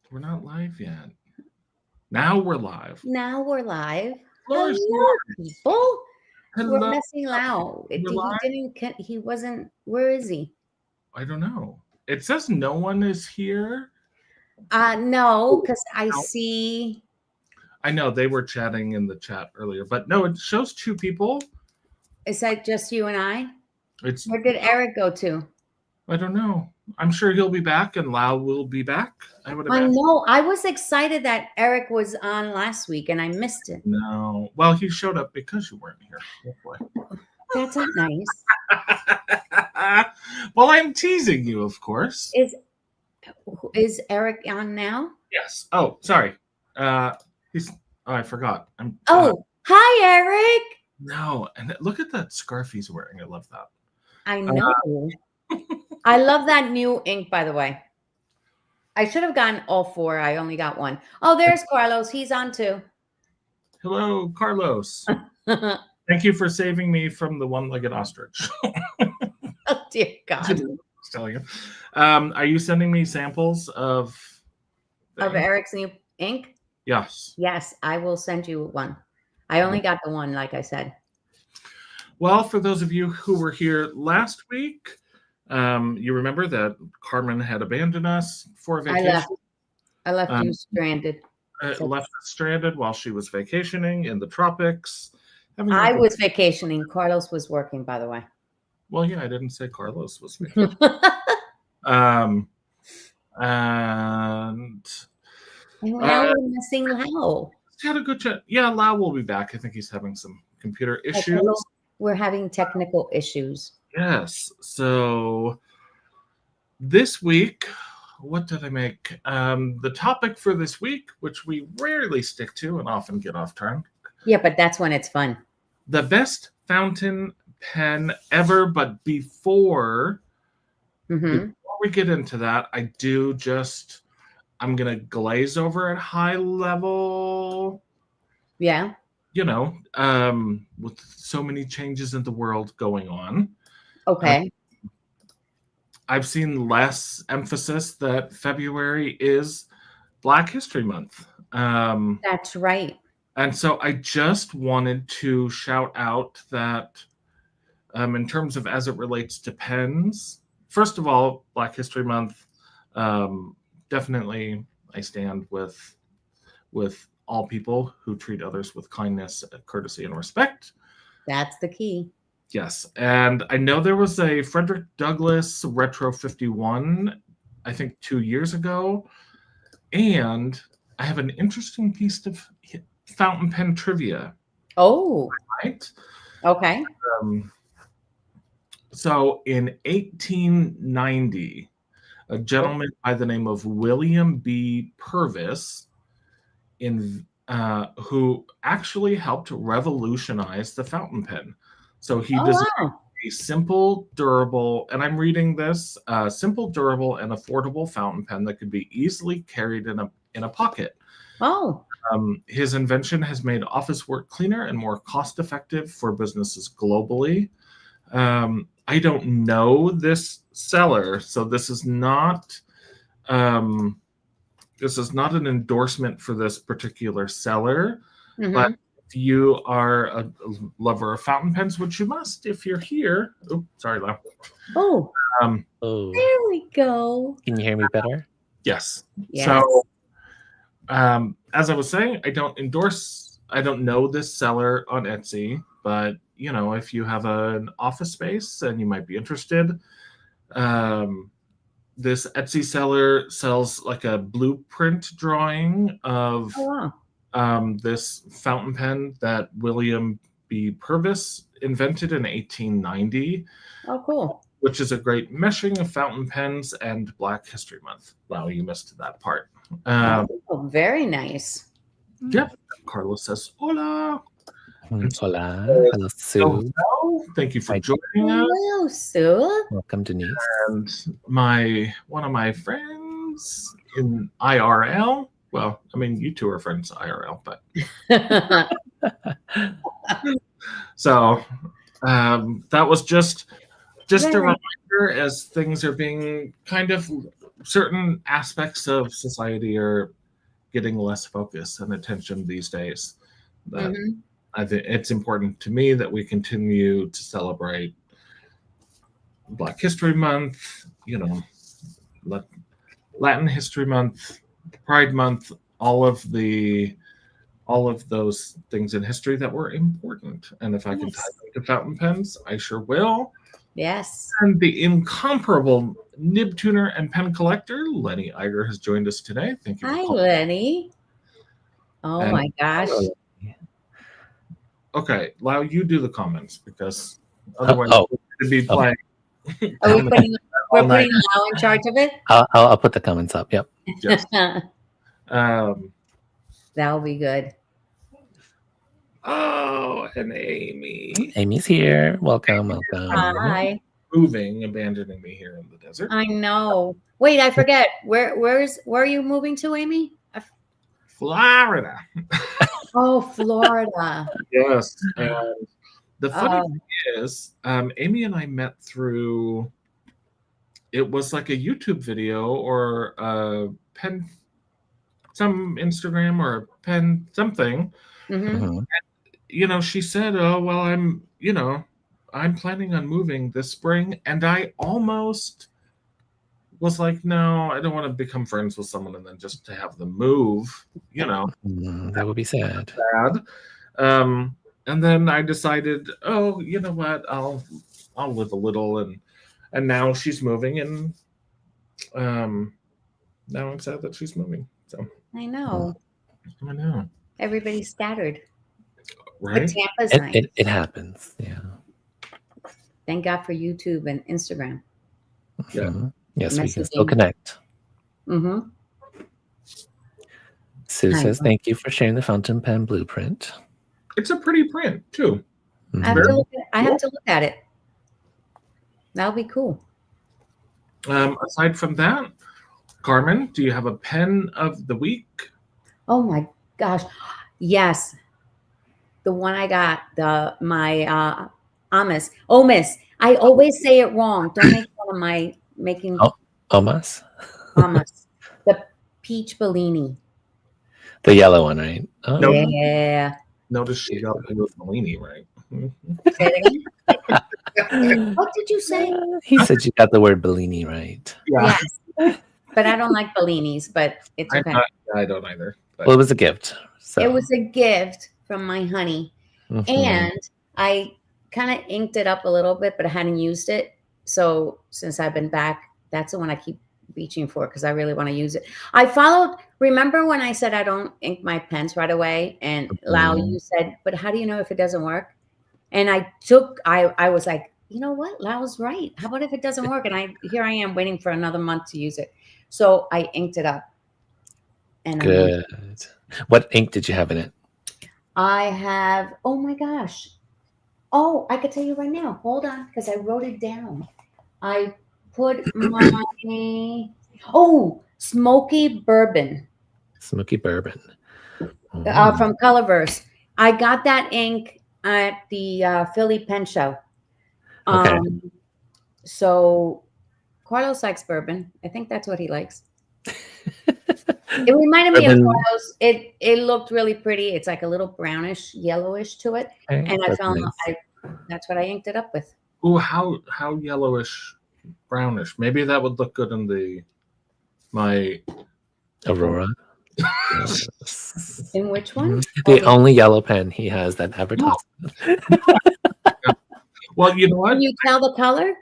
We're not live yet. Now we're live. Now we're live. Floor is Hello, yours. people. We're Hello. messing loud. We're He live? didn't. He wasn't. Where is he? I don't know. It says no one is here. No, because I No. see. I know they were chatting in the chat earlier, but no, it shows two people. Is that just you and I? It's Where did Eric go to? I don't know. I'm sure he'll be back and Lau will be back. I would I imagine. know. I was excited that Eric was on last week, and I missed it. No. Well, he showed up because you weren't here. Hopefully. That's not nice. Well, I'm teasing you, of course. Is Eric on now? Yes. Oh, sorry. He's. Oh, I forgot. I'm. Oh, hi, Eric. No, and look at that scarf he's wearing. I love that. I know. I love that new ink, by the way. I should have gotten all four. I only got one. Oh, there's Carlos. He's on too. Hello, Carlos. Thank you for saving me from the one-legged ostrich. Oh, dear God. Just telling you. Are you sending me samples of Eric's new ink? Yes. Yes, I will send you one. I only got the one, like I said. Well, for those of you who were here last week, you remember that Carmen had abandoned us for vacation. I left you stranded. Left us stranded while she was vacationing in the tropics. I was vacationing. Carlos was working, by the way. Well, yeah, I didn't say Carlos was vacationing. And now we're missing Lau. Had a good chat. Yeah, Lau will be back. I think he's having some computer issues. We're having technical issues. Yes. So this week, what did I make? The topic for this week, which we rarely stick to and often get off turn. Yeah, but that's when it's fun. The best fountain pen ever. But before we get into that, I'm going to glaze over at high level. Yeah. You know, with so many changes in the world going on. Okay. I've seen less emphasis that February is Black History Month. That's right. And so I just wanted to shout out that in terms of as it relates to pens, first of all, Black History Month, definitely I stand with all people who treat others with kindness, courtesy, and respect. That's the key. Yes. And I know there was a Frederick Douglass Retro 51, I think 2 years ago. And I have an interesting piece of fountain pen trivia. Oh. Right? Okay. So in 1890, a gentleman by the name of William B. Purvis, who actually helped revolutionize the fountain pen. So he designed a simple, durable, and I'm reading this, simple, durable, and affordable fountain pen that could be easily carried in a pocket. Oh. His invention has made office work cleaner and more cost-effective for businesses globally. I don't know this seller, so this is not an endorsement for this particular seller. But if you are a lover of fountain pens, which you must if you're here. Oh, sorry, Lau. Oh. There we go. Can you hear me better? Yes. Yes. So, as I was saying, I don't know this seller on Etsy, but you know, if you have an office space and you might be interested, this Etsy seller sells like a blueprint drawing of this fountain pen that William B. Purvis invented in 1890. Oh, cool. Which is a great meshing of fountain pens and Black History Month. Wow, you missed that part. Very nice. Yep. Carlos says, hola. Hola. Hello, Sue. Hello. Thank you for joining us. Hello, Sue. Welcome, Denise. And one of my friends in IRL. Well, I mean, you two are friends IRL, but so that was just a reminder as things are being kind of certain aspects of society are getting less focus and attention these days. That Mhm. I think it's important to me that we continue to celebrate Black History Month, Latin History Month, Pride Month, all of those things in history that were important. And if I can tie Yes. them to fountain pens, I sure will. Yes. And the incomparable nib tuner and pen collector, Lenny Iger, has joined us today. Thank you for Hi, calling. Lenny. Oh And- my gosh. Okay, Lau, you do the comments because otherwise oh. we'd be playing. Are we putting we're All night. putting Lau in charge of it? I'll put the comments up. Yep. Yes. That'll be good. Oh, and Amy Amy's here. Welcome. Welcome. Hi. moving, abandoning me here in the desert. I know. Wait, I forget. Where are you moving to, Amy? Florida. Oh, Florida. Yes. And the funny Oh. thing is, Amy and I met through, it was like a YouTube video or a pen, some Instagram or a pen something. Mhm. Mhm. She said, oh, well, I'm planning on moving this spring. And I almost was like, no, I don't want to become friends with someone and then just to have them move, That would be sad. bad. And then I decided, oh, you know what? I'll live a little, and now she's moving, and now I'm sad that she's moving. So I know. I know, Everybody's scattered. But right? Tampa's nice. It happens. Yeah. Thank God for YouTube and Instagram. Yeah. Mhm. Yes, we can still Messaging. connect. Mm-hmm. Sue I says, know. thank you for sharing the fountain pen blueprint. It's a pretty print too. Mhm. I have to look at it. That'll be cool. Aside from that, Carmen, do you have a pen of the week? Oh my gosh. Yes. The one I got, my Omis. I always say it wrong. Don't make fun of my making Omas? Omis. The peach Bellini. The yellow one, right? Oh, No. Yeah. Notice she got me with Malini, right? Say it again. What did you say? He said you got the word Bellini right. Yeah, Yes. But I don't like Bellinis, but it's okay. I don't either. But Well, it was a gift. So. It was a gift from my honey. Mhm. And I kind of inked it up a little bit, but I hadn't used it. So since I've been back, that's the one I keep reaching for because I really want to use it. Remember when I said I don't ink my pens right away? And Lau, you said, but how do you know if it doesn't work? And I was like, you know what? Lau's right. How about if it doesn't work? And here I am waiting for another month to use it. So I inked it up. And Good. What ink did you have in it? I have, oh my gosh. Oh, I could tell you right now. Hold on, because I wrote it down. I put my, Smoky Bourbon Smoky Bourbon. from Colorverse. I got that ink at the Philly Pen Show. Okay. So Carlos likes bourbon. I think that's what he likes. It reminded me of Carlos. It looked really pretty. It's like a little brownish, yellowish to it. Okay, And that's nice. that's what I inked it up with. oh, how yellowish, brownish. Maybe that would look good in my Aurora. In which one? The only yellow pen he has that advertises. Well, you know what? Can you tell the color?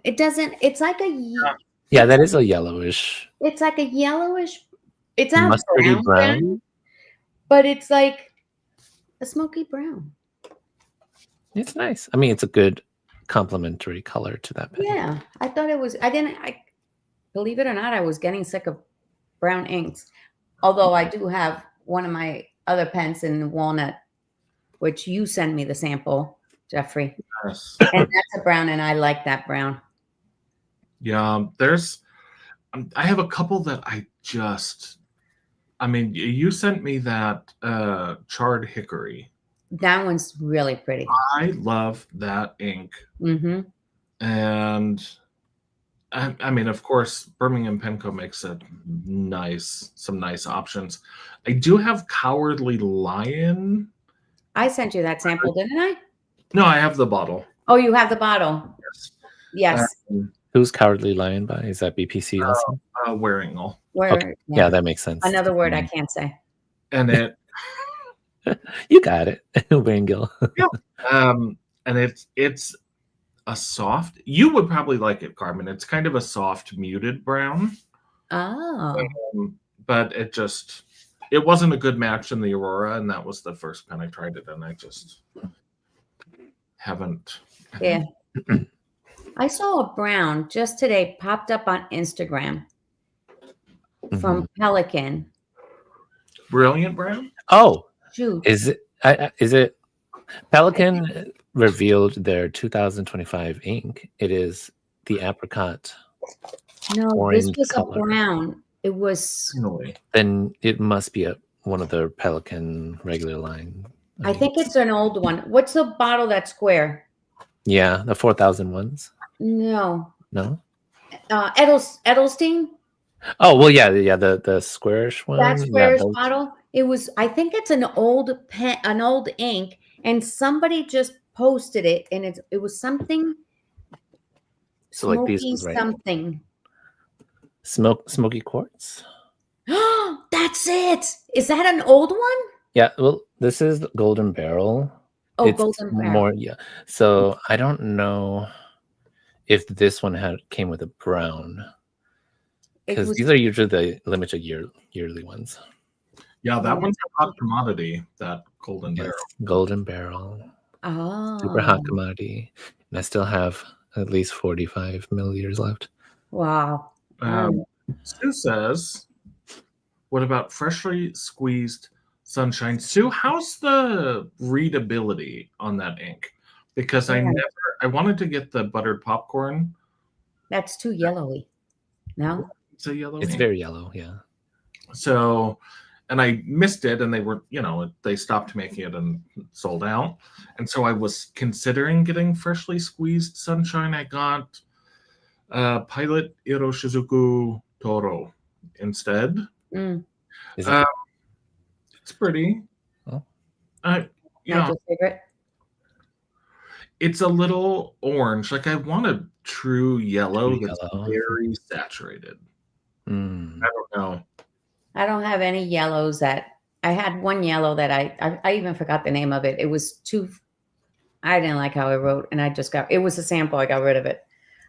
It doesn't. It's like Yeah, that is a yellowish. It's like a yellowish. It's not mustardy brown, but it's like a smoky brown. It's nice. I mean, it's a good complementary color to that pen. Yeah, I thought it was. I believe it or not, I was getting sick of brown inks. Although I do have one of my other pens in walnut, which you send me the sample, Jeffrey. Yes. And that's a brown, and I like that brown. Yeah, I have a couple that you sent me that charred hickory. That one's really pretty. I love that ink. Mm-hmm. And I mean, of course, Birmingham Penco makes some nice options. I do have Cowardly Lion. I sent you that sample, didn't I? No, I have the bottle. Oh, you have the bottle. Yes. Yes. Who's Cowardly Lion by? Is that BPC also? Waringle. Where, Yeah, that makes sense. Another word I can't say. And it You got it. Waringle. and it's a soft. You would probably like it, Carmen. It's kind of a soft, muted brown. Oh. But it wasn't a good match in the Aurora, and that was the first pen I tried it, and I just haven't. Yeah. I saw a brown just today popped up on Instagram from Pelikan. Brilliant brown. Oh, Shoot. is it Pelikan revealed their 2025 ink? It is the apricot. No, orange this was color. a brown. It was. Really? Then it must be one of their Pelikan regular line. I think it's an old one. What's the bottle that's square? Yeah, the 4,000 ones. No. No. Edelstein. Oh well, yeah, the squarish one. That Yeah, squarish those- bottle. It was. I think it's an old pen, an old ink, and somebody just posted it, and it was something. So like these smoky ones, right? something. Smoky quartz. That's it. Is that an old one? Yeah, well, this is the Golden Barrel. Oh, It's Golden Barrel. more, yeah. So I don't know if this one came with a brown, because these are usually the limited yearly ones. Yeah, that one's a hot commodity. That Golden Yes, Barrel. Golden Barrel, Oh, super hot commodity, and I still have at least 45 milliliters left. wow. Sue says, "What about freshly squeezed Sunshine?" Sue, how's the readability on that ink? Because I wanted to get the buttered popcorn. That's too yellowy. No. It's a yellow. It's ink. very yellow, yeah. So, and I missed it, and they were, they stopped making it and sold out. And so I was considering getting freshly squeezed Sunshine. I got Pilot Iroshizuku Toro instead. Mm. Is it? It's pretty. Oh. That's Yeah, your favorite. it's a little orange. Like I want a true yellow True that's yellow. very saturated. Mm. I don't know. I don't have any yellows that I had one yellow that I even forgot the name of it. It was too. I didn't like how I wrote, and it was a sample. I got rid of it.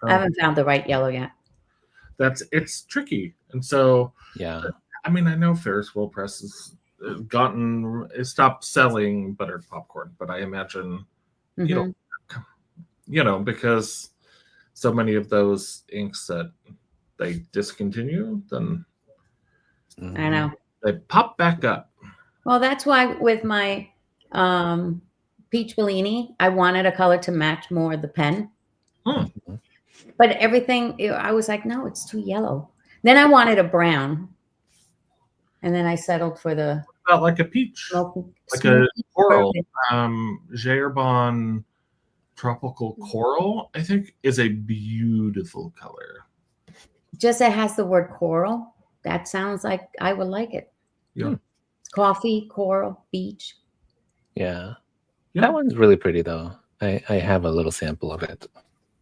I haven't found the right yellow yet. It's tricky, and so Yeah. I mean I know Ferris Wheel Press has stopped selling buttered popcorn, but I imagine Mhm. Because so many of those inks that they discontinue, then I know. they pop back up. Well, that's why with my peach Bellini, I wanted a color to match more of the pen. But everything, I was like, no, it's too yellow. Then I wanted a brown. And then I settled for the About like a peach, smoky, like a smoky coral. bourbon. Jaerbon Tropical Coral, I think, is a beautiful color. Just it has the word coral. That sounds like I would like it. Yeah. Coffee, coral, beach. Yeah. Yeah. That one's really pretty though. I have a little sample of it.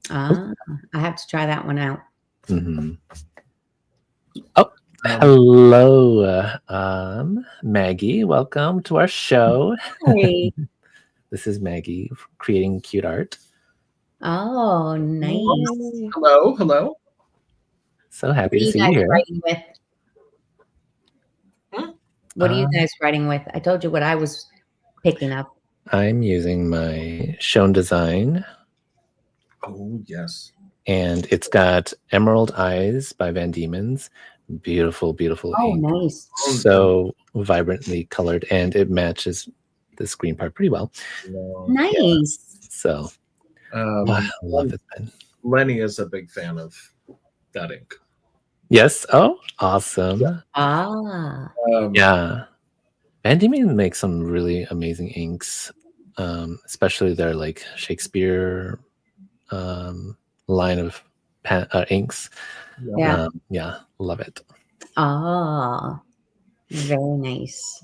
I have to try that one out. Mm-hmm. Oh, hello, Maggie. Welcome to our show. Hey. This is Maggie creating cute art. Oh, nice. Hello. So happy to see you guys here. writing with? What are you Uh, guys writing with? I told you what I was picking up. I'm using my Shown Design, Oh yes. and it's got Emerald Eyes by Van Diemen's. Beautiful, beautiful Oh, ink. nice. So vibrantly colored, and it matches the screen part pretty well. Nice. So I love it. Man. Lenny is a big fan of that ink. Yes. Oh, awesome. Ah. Yeah. Van Diemen makes some really amazing inks, especially their like Shakespeare line of inks. Yeah. Yeah, love it. Oh, very nice.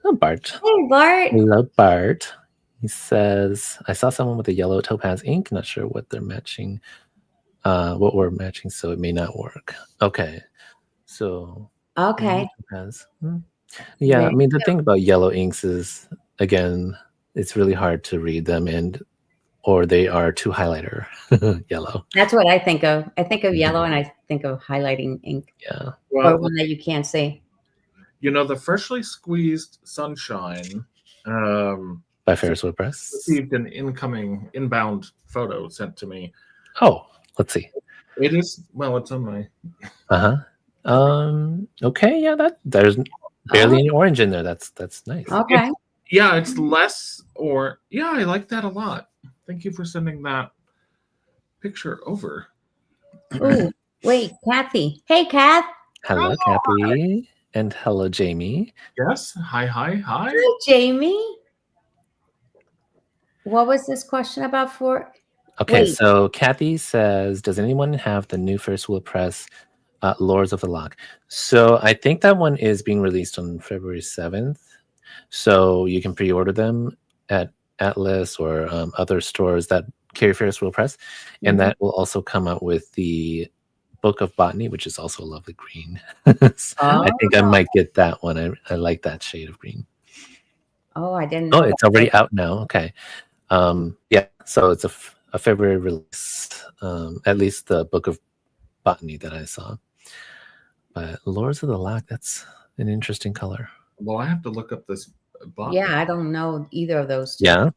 Oh, Bart. Hey, Bart. Hello, Bart. He says, I saw someone with a yellow topaz ink. Not sure what they're matching. What we're matching, so it may not work. Okay. So Okay. topaz. Yeah, I mean, the thing about yellow inks is, again, it's really hard to read them, or they are too highlighter yellow. That's what I think of. I think of yellow and I think of highlighting ink. Yeah. Well, or one that you can't see. You know, the freshly squeezed sunshine by Ferris Wheel Press received an inbound photo sent to me. Oh, let's see. It is, well, it's on my. Okay, yeah, there's barely any orange in there. That's nice. Okay. It's less, or yeah, I like that a lot. Thank you for sending that picture over. Oh, wait, Kathy. Hey, Kath. Hello, Kathy. And hello, Jamie. Yes. Hi. Hi, Jamie. What was this question about for? Okay, so Kathy says, does anyone have the new Ferris Wheel Press Lords of the Lock? So I think that one is being released on February 7th. So you can pre-order them at Atlas or other stores that carry Ferris Wheel Press. And that will also come out with the Book of Botany, which is also a lovely green. I think I might get that one. I like that shade of green. Oh, I didn't know. Oh, it's already out now. Okay. Yeah, so it's a February release, at least the Book of Botany that I saw. But Lords of the Lock, that's an interesting color. Well, I have to look up this botany. Yeah, I don't know either of those two. Yeah.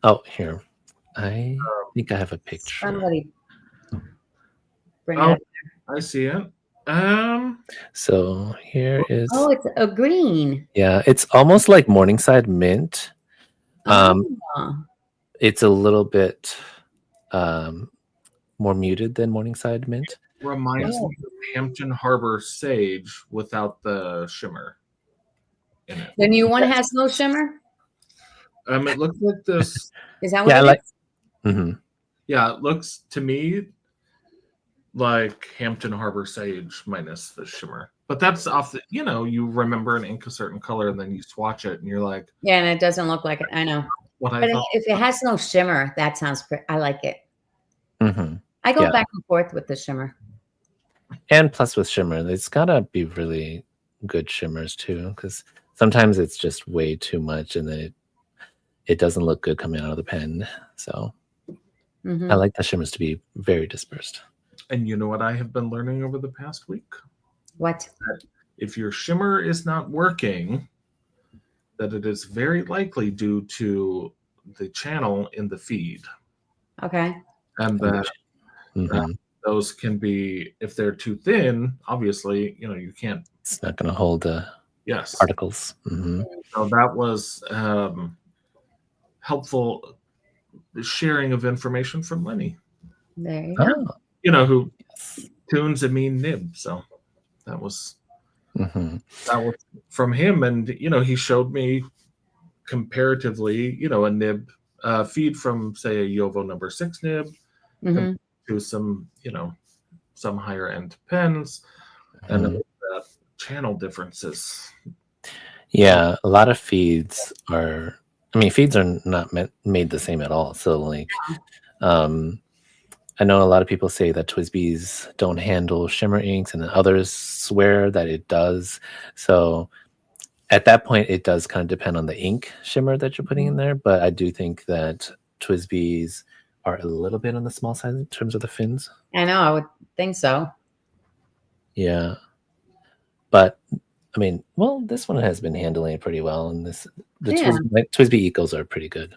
Oh, here. I think I have a picture. Somebody bring it up there. I see it. So here is. Oh, it's a green. Yeah, it's almost like Morningside Mint. It's a little bit more muted than Morningside Mint. Reminds me of Hampton Harbor Sage without the shimmer in it. The new one has no shimmer? It looks like this. Is that what it is? Yeah, it looks to me like Hampton Harbor Sage minus the shimmer. But that's off the, you remember an ink a certain color and then you swatch it and you're like. Yeah, and it doesn't look like it. I know. But if it has no shimmer, that sounds pretty. I like it. I go back and forth with the shimmer. And plus with shimmer, it's got to be really good shimmers too, because sometimes it's just way too much and then it doesn't look good coming out of the pen. So I like the shimmers to be very dispersed. And you know what I have been learning over the past week? What? That if your shimmer is not working, that it is very likely due to the channel in the feed. Okay. And that those can be, if they're too thin, obviously, you can't. It's not going to hold the particles. So that was helpful sharing of information from Lenny. There you go. Who tunes a mean nib. So that was from him. And, he showed me comparatively, a nib feed from, say, a Yovo number 6 nib to some, some higher end pens and that channel differences. Yeah, a lot of feeds are not made the same at all. So like, I know a lot of people say that TWSBIs don't handle shimmer inks, and then others swear that it does. So at that point, it does kind of depend on the ink shimmer that you're putting in there. But I do think that TWSBIs are a little bit on the small side in terms of the fins. I know, I would think so. Yeah. But I mean, well, this one has been handling it pretty well, and the TWSBI Ecos are pretty good.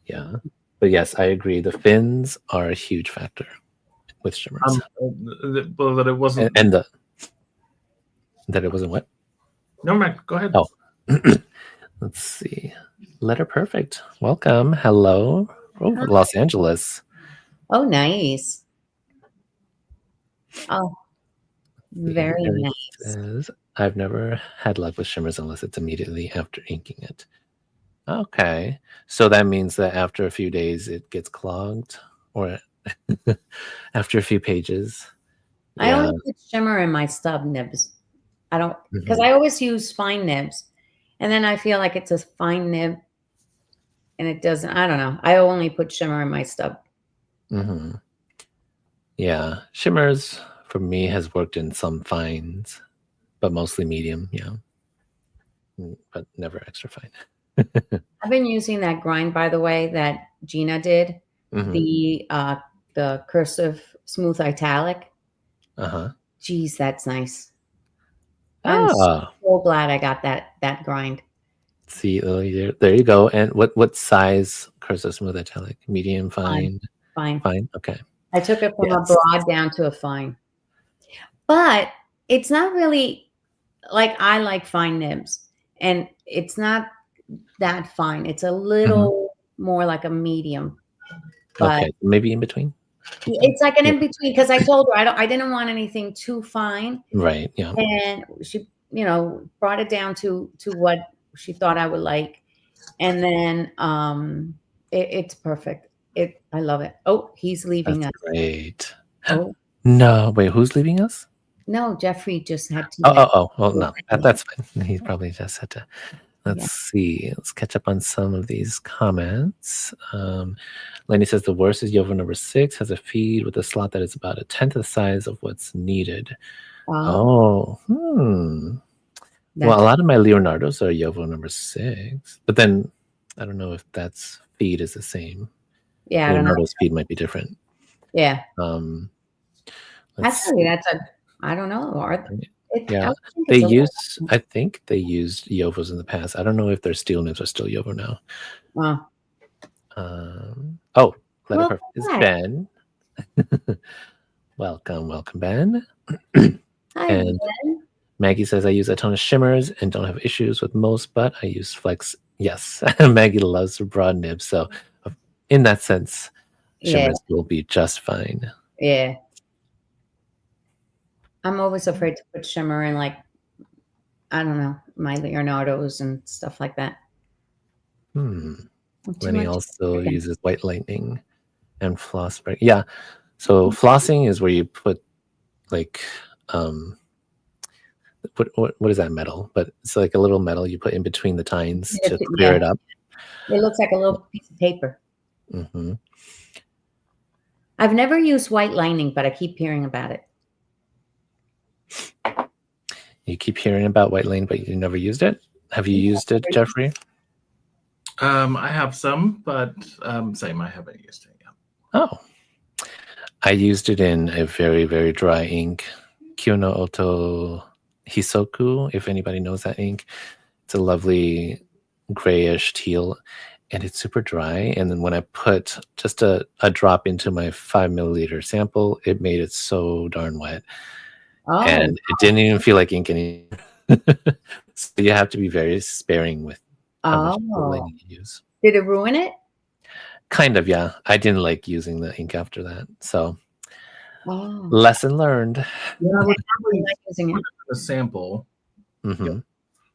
Yeah. But yes, I agree. The fins are a huge factor with shimmers. That it wasn't, that it wasn't what? No, man, go ahead. Oh, let's see. Letter Perfect. Welcome. Hello. Oh, Los Angeles. Oh, nice. Oh, very nice. Says, I've never had luck with shimmers unless it's immediately after inking it. Okay, so that means that after a few days it gets clogged, or after a few pages. I only put shimmer in my stub nibs. I don't, because I always use fine nibs, and then I feel like it's a fine nib, and it doesn't. I don't know. I only put shimmer in my stub. Yeah, shimmers for me has worked in some fines, but mostly medium. Yeah, but never extra fine. I've been using that grind, by the way, that Gina did, the cursive smooth italic. Geez, that's nice. I'm so glad I got that grind. See, there you go. And what size cursive smooth italic? Medium, fine, fine. Okay. I took it from a broad down to a fine, but it's not really like I like fine nibs, and it's not that fine. It's a little more like a medium. But okay, maybe in between. It's like an in between, because I told her I didn't want anything too fine. Right. Yeah. And she, brought it down to what she thought I would like, and then it's perfect. I love it. Oh, he's leaving us. Great. Oh no, wait, who's leaving us? No, Jeffrey just had to. Well, no, that's fine. He probably just had to. Let's see. Let's catch up on some of these comments. Lenny says the worst is Yovo number 6 has a feed with a slot that is about 1/10 the size of what's needed. Well, a lot of my Leonardos are Yovo number 6, but then I don't know if that's feed is the same. Yeah, Leonardo's feed might be different. Yeah. Actually, I don't know. I think they used Yovos in the past. I don't know if their steel nibs are still Yovo now. Wow. Letter is Ben. welcome, Ben. Hi, and Ben. Maggie says I use a ton of shimmers and don't have issues with most, but I use flex. Yes, Maggie loves broad nibs, so in that sense, shimmers will be just fine. Yeah. I'm always afraid to put shimmer in, like, I don't know, my Leonardos and stuff like that. Lenny also uses white lightning and floss break. Yeah. So flossing is where you put like what is that metal? But it's like a little metal you put in between the tines to clear it up. It looks like a little piece of paper. I've never used white lining, but I keep hearing about it. You keep hearing about white lightning, but you never used it? Have you used it, Jeffrey? I have some, but same. I haven't used it yet. Oh, I used it in a very, very dry ink, Kyono Oto Hisoku. If anybody knows that ink, it's a lovely grayish teal, and it's super dry. And then when I put just a drop into my 5 milliliter sample, it made it so darn wet, and it didn't even feel like ink anymore. So you have to be very sparing with how much lighting you use. Did it ruin it? Kind of, yeah. I didn't like using the ink after that. So lesson learned. Yeah, I would probably like using a sample.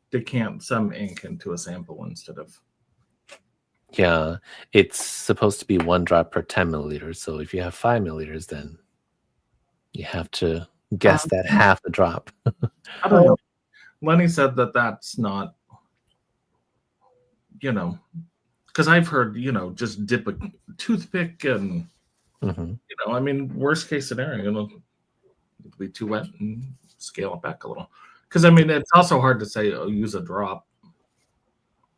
Decant some ink into a sample instead of. Yeah, it's supposed to be 1 drop per 10 milliliters. So if you have 5 milliliters, then you have to guess that half a drop. I don't know. Lenny said that that's not, because I've heard, just dip a toothpick and, I mean, worst case scenario, it'll be too wet and scale it back a little. Because, I mean, it's also hard to say, use a drop.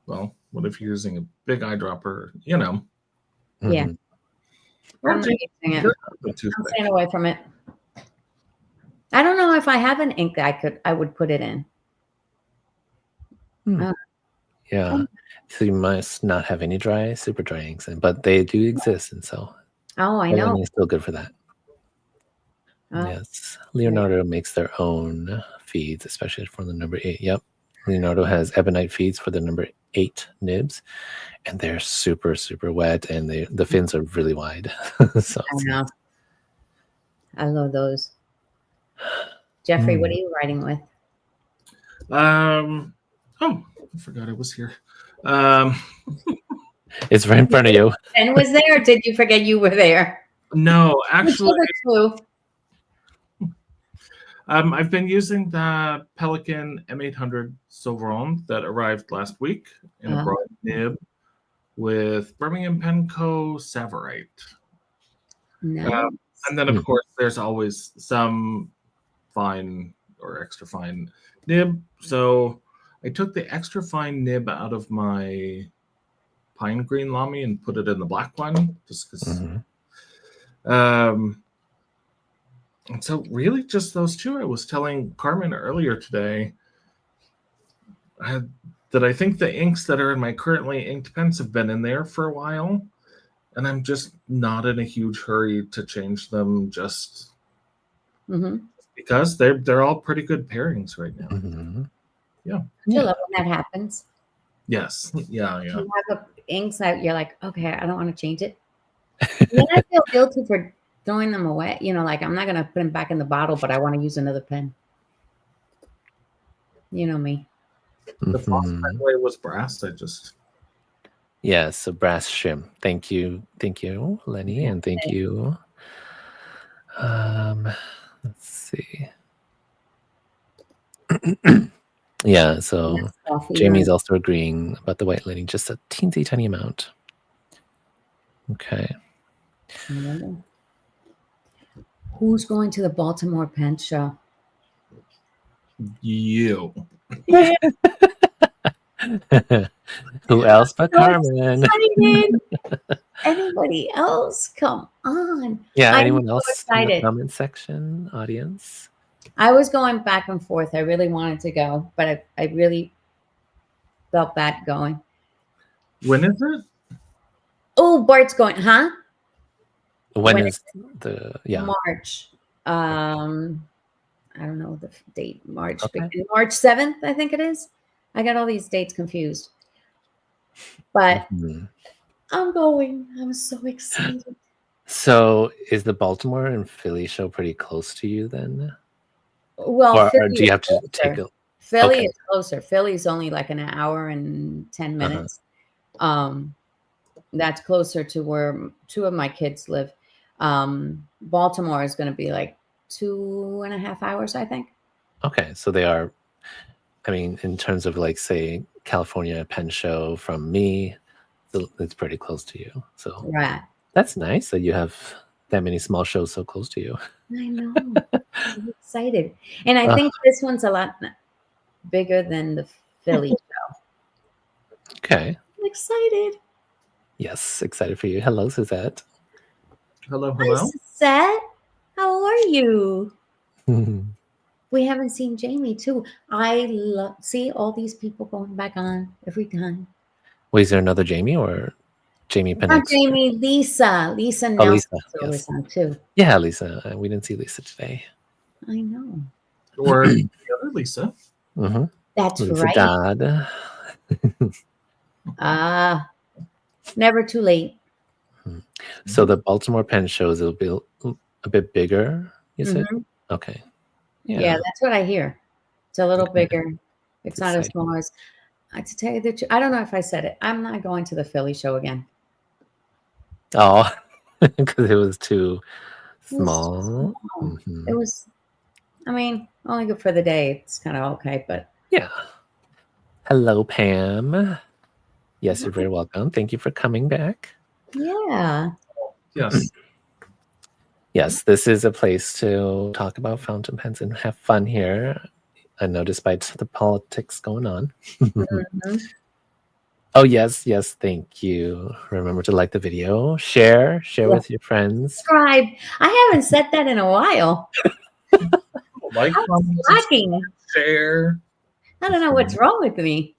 Well, what if you're using a big eyedropper, Yeah. I'm using it. I'm staying away from it. I don't know if I have an ink that I would put it in. Yeah. So you must not have any super dry inks, but they do exist, and so I know it's still good for that. Yes, Leonardo makes their own feeds, especially for the number 8. Yep, Leonardo has ebonite feeds for the number 8 nibs, and they're super, super wet, and the fins are really wide. So I know. I love those. Jeffrey, what are you writing with? I forgot I was here. It's right in front of you. Ben was there. Or did you forget you were there? No, Which actually, is a clue. I've been using the Pelican M800 Silveron that arrived last week in a broad nib with Birmingham Penco Savorite. Nice. And then, of course, there's always some fine or extra fine nib. So I took the extra fine nib out of my pine green Lamy and put it in the black one just because. And so really just those two. I was telling Carmen earlier today that I think the inks that are in my currently inked pens have been in there for a while, and I'm just not in a huge hurry to change them just because they're all pretty good pairings right now. Yeah. I love when that happens. Yes. Yeah. You have inks that you're like, okay, I don't want to change it. Then I feel guilty for throwing them away. Like I'm not going to put them back in the bottle, but I want to use another pen. You know me. The Fosfenway was brass. Yes, a brass shim. Thank you, Lenny, and thank you. Let's see. Yeah, so Jamie's also agreeing about the white lining, just a teensy tiny amount. Okay. Who's going to the Baltimore Pen Show? You. Who else but Carmen? Anybody else? Come on. Yeah, anyone else in the comment section, audience? I was going back and forth. I really wanted to go, but I really felt bad going. When is it? Oh, Bart's going, huh? When is the March? I don't know the date. March 7th, I think it is. I got all these dates confused. But I'm going. I'm so excited. So is the Baltimore and Philly show pretty close to you then? Well, or do you have to take a Philly is closer. Philly's only like an hour and 10 minutes. That's closer to where two of my kids live. Baltimore is going to be like 2.5 hours, I think. Okay, so they are. I mean, in terms of like, say, California Pen Show from me, it's pretty close to you. So that's nice that you have that many small shows so close to you. I know. I'm excited. And I think this one's a lot bigger than the Philly show. Okay. I'm excited. Yes, excited for you. Hello, Suzette. Hello. Hi, Suzette. How are you? We haven't seen Jamie too. I see all these people going back on every time. Wait, is there another Jamie or Jamie Penix? Not Jamie, Lisa. Lisa Nelson was on too. Yeah, Lisa. We didn't see Lisa today. I know. Or the other Lisa. That's Lisa right. Dodd. Never too late. So the Baltimore Pen Show is a bit bigger, you said? Okay. Yeah, that's what I hear. It's a little bigger. It's not as small as. To tell you the truth, I don't know if I said it. I'm not going to the Philly show again. Oh, because it was too small. It was, I mean, only good for the day. It's kind of okay, but. Yeah. Hello, Pam. Yes, you're very welcome. Thank you for coming back. Yeah. Yes. Yes, this is a place to talk about fountain pens and have fun here. I know, despite the politics going on. Oh, yes, thank you. Remember to like the video, share with your friends. Subscribe. I haven't said that in a while. Like, slacking. Share. I don't know what's wrong with me.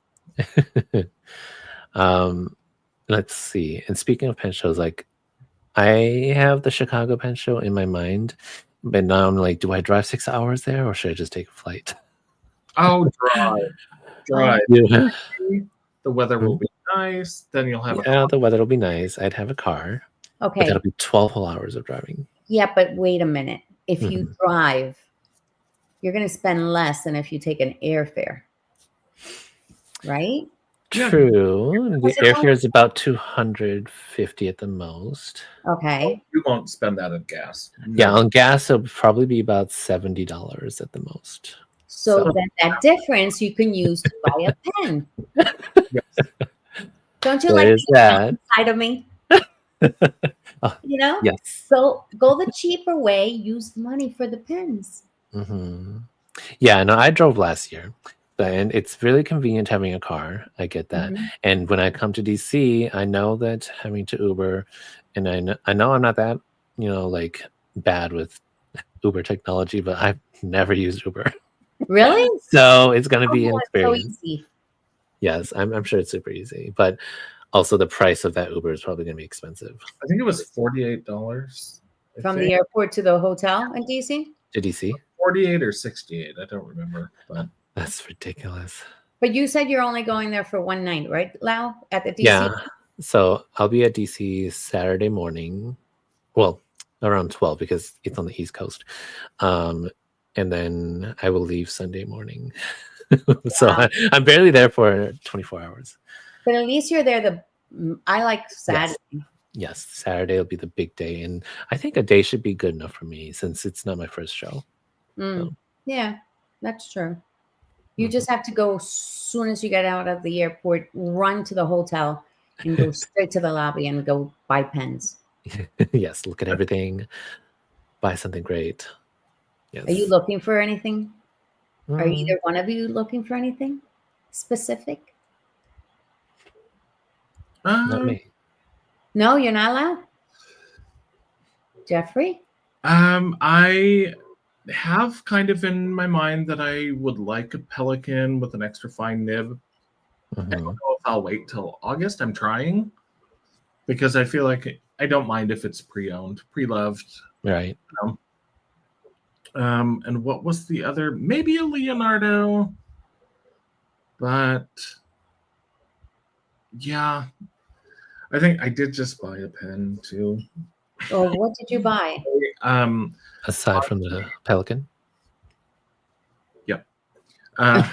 Let's see. And speaking of pen shows, like I have the Chicago Pen Show in my mind, but now I'm like, do I drive 6 hours there or should I just take a flight? Oh, drive. Yeah. The weather will be nice. Then you'll have the weather will be nice. I'd have a car. Okay. But that'll be 12 whole hours of driving. Yeah, but wait a minute. If you drive, you're going to spend less than if you take an airfare. Right? Yeah. True. The What's it airfare called? is about 250 at the most. Okay. You won't spend that on gas. Yeah, No. on gas it'll probably be about $70 at the most. So So- then that difference you can use to buy a pen. Yes. Don't you There like is the that. side of me? Oh, You know? yes. Go the cheaper way, use the money for the pens. Hmm. Yeah, no, I drove last year, and it's really convenient having a car. I get that. Mhm. And when I come to DC, I know that having to Uber, and I know I'm not that, like bad with Uber technology, but I've never used Uber. Really? So it's going to be an Oh, it's so experience. easy. Yes, I'm sure it's super easy, but also the price of that Uber is probably going to be expensive. I think it was $48. From the airport to the hotel in DC? To DC? 48 or 68. I don't remember. But That's ridiculous. But you said you're only going there for one night, right, Lau? At the DC? Yeah. So I'll be at DC Saturday morning. Well, around 12 because it's on the East Coast. And then I will leave Sunday morning. So Wow. I'm barely there for 24 hours. But at least you're there. I like Saturday. Yes, Saturday will be the big day. And I think a day should be good enough for me since it's not my first show. Mm. Yeah, that's true. You Mhm. just have to go as soon as you get out of the airport, run to the hotel and go straight to the lobby and go buy pens. Yes, look at everything, buy something great. Yes. Are you looking for anything? Are Mm, either one of you looking for anything specific? not me. No, you're not allowed? Jeffrey? I have kind of in my mind that I would like a Pelican with an extra fine nib. I don't Mhm. know if I'll wait till August. I'm trying because I feel like I don't mind if it's pre-owned, pre-loved. Right. And what was the other? Maybe a Leonardo, but yeah, I think I did just buy a pen too. Or what did you buy? Aside from the Pelican. Uh,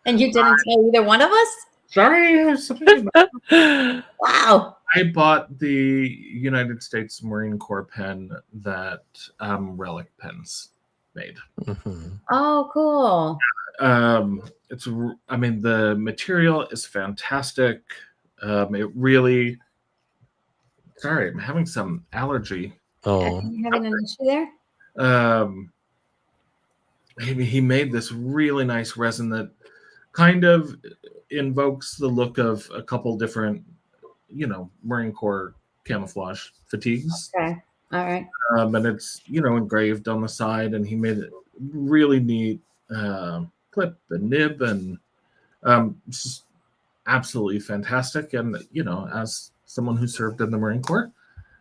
And you didn't tell either one of us? sorry, I was something about- Wow. I bought the United States Marine Corps pen that Relic Pens made. Mhm. Oh, cool. I mean, the material is fantastic. It really. Sorry, I'm having some allergy. Are Oh, you having an issue there? He made this really nice resin that kind of invokes the look of a couple different, Marine Corps camouflage fatigues. Okay. All right. And it's, engraved on the side, and he made it really neat clip and nib, and it's just absolutely fantastic. And, as someone who served in the Marine Corps,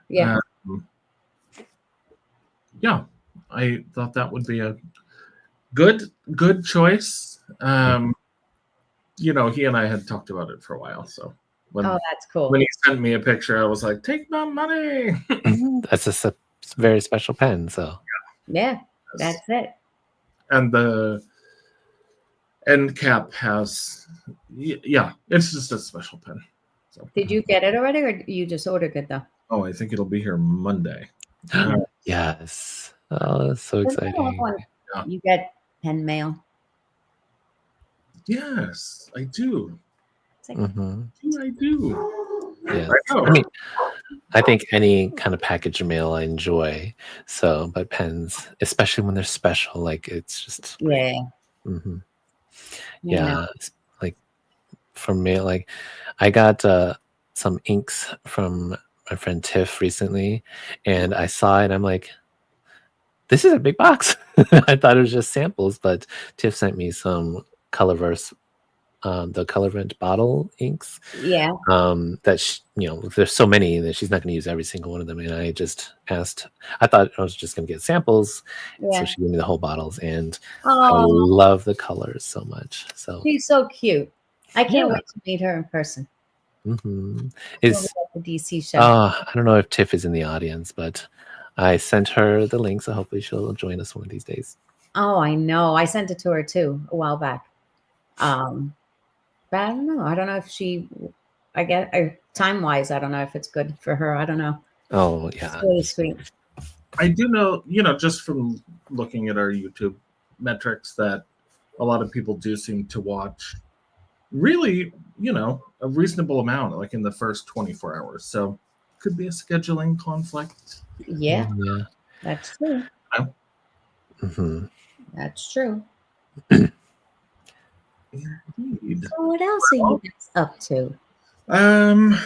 Yeah. yeah, I thought that would be a good choice. He and I had talked about it for a while, so when That's cool. he sent me a picture, I was like, "Take my money." that's a very special pen. So Yeah, that's it. And the end cap has, it's just a special pen. So, Did you get it already, or you just ordered it though? oh, I think it'll be here Monday. yes. Oh, that's so There's no exciting. one- Yeah. You get pen mail. Yes, I do. It's like, Hmm. I do. Yeah. I know. I mean, I think any kind of package mail I enjoy. So, but pens, especially when they're special, like it's just yeah. hmm you know. yeah. It's like from mail, like I got some inks from my friend Tiff recently, and I saw it. I'm like, this is a big box. I thought it was just samples, but Tiff sent me some Colorverse, the Colorvent bottle inks. Yeah. That there's so many that she's not going to use every single one of them. And I just asked. I thought I was just going to get samples, Yeah. so she gave me the whole bottles, and I Oh, love the colors so much. So she's so cute. I can't Yeah. wait to meet her in person. mhm. Over Is at the DC show. I don't know if Tiff is in the audience, but I sent her the link, so hopefully she'll join us one of these days. Oh, I know. I sent it to her too a while back. But I don't know. I don't know if she. I get time wise. I don't know if it's good for her. I don't know. Oh It's yeah. really sweet. I do know, just from looking at our YouTube metrics, that a lot of people do seem to watch really, a reasonable amount, like in the first 24 hours. So could be a scheduling conflict. Yeah, Yeah. that's true. Hmm. That's true. Indeed. So what else are you guys up to? I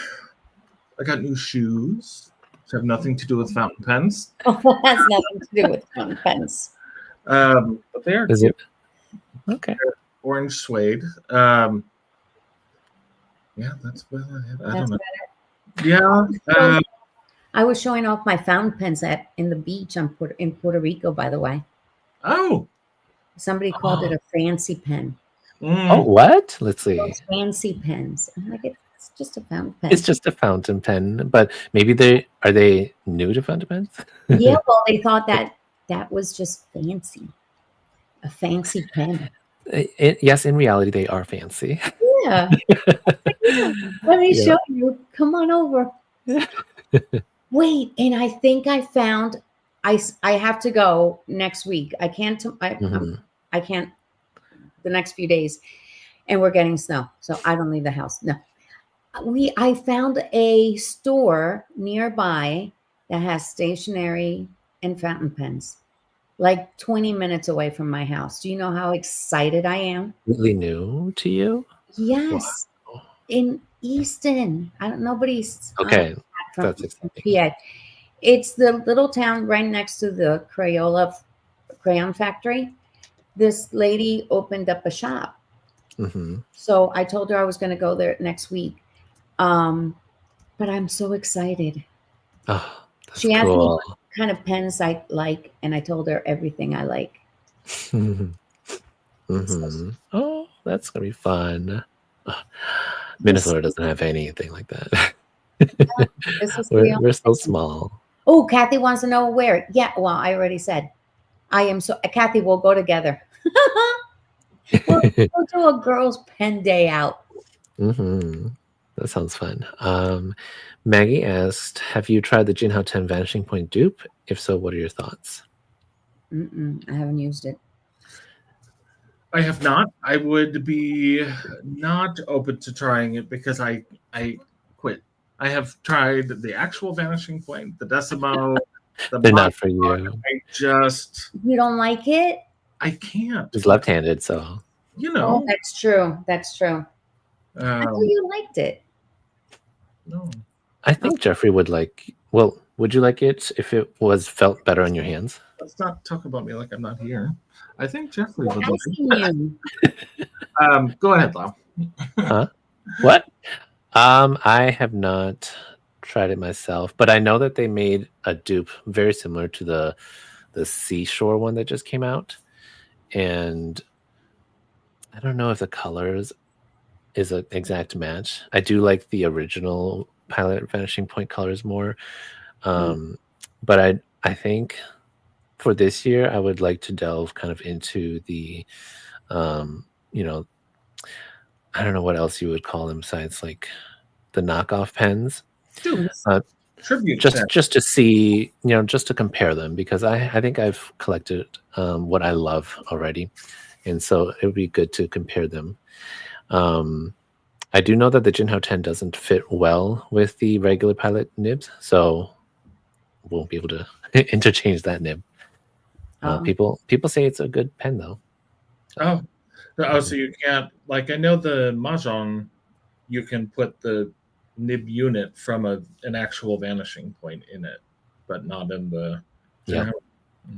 got new shoes. Which have nothing to do with fountain pens. Oh, that has nothing to do with fountain pens. But they are Is cute. it okay? Orange suede. Yeah, that's about it. I don't know. Yeah. I was showing off my fountain pens in the beach in Puerto Rico, by the way. Oh. Somebody called it a fancy pen. Oh, what? Let's see. Those fancy pens. I'm like, it's just a fountain pen. It's just a fountain pen, but maybe are they new to fountain pens? Yeah, well, they thought that was just fancy. A fancy pen. Yes, in reality, they are fancy. Yeah. Let me show you. Come on over. Wait, and I think I found. I have to go next week. I can't. I can't. The next few days, and we're getting snow, so I don't leave the house. No, I found a store nearby that has stationery and fountain pens, like 20 minutes away from my house. Do you know how excited I am? Really new to you? Yes, Wow. in Easton. I don't. Nobody's Okay, from that's exciting. PA. It's the little town right next to the Crayola crayon factory. This lady opened up a shop. Mm-hmm. So I told her I was going to go there next week. But I'm so excited. Oh, that's She asked me cool. what kind of pens I like, and I told her everything I like. Mm-hmm. Oh, that's gonna be fun. Minnesota doesn't have anything like that. This is We're so small. Oh, Kathy wants to know where. Yeah, well, I already said. I am so Kathy, we'll go together. We'll do a girls' pen day out. Mm-hmm. That sounds fun. Maggie asked, have you tried the Jinhao 10 Vanishing Point dupe? If so, what are your thoughts? I haven't used it. I have not. I would be not open to trying it because I quit. I have tried the actual Vanishing Point, the Decimo. They're not for you. You don't like it? I can't. He's left-handed, so. Oh, that's true. That's true. I thought you liked it. No. I think Jeffrey would like. Well, would you like it if it felt better on your hands? Let's not talk about me like I'm not here. I think Jeffrey would asking like. Go ahead, Lau. Huh? What? I have not tried it myself, but I know that they made a dupe very similar to the Seashore one that just came out, and I don't know if the colors is an exact match. I do like the original Pilot Vanishing Point colors more, but I think for this year I would like to delve kind of into the I don't know what else you would call them besides like the knockoff pens. Tribute just to see, just to compare them, because I think I've collected what I love already, and so it would be good to compare them. I do know that the Jinhao 10 doesn't fit well with the regular Pilot nibs, so won't be able to interchange that nib. People say it's a good pen though. So you can't, like, I know the Mahjong, you can put the nib unit from an actual Vanishing Point in it, but not in the Jinhao.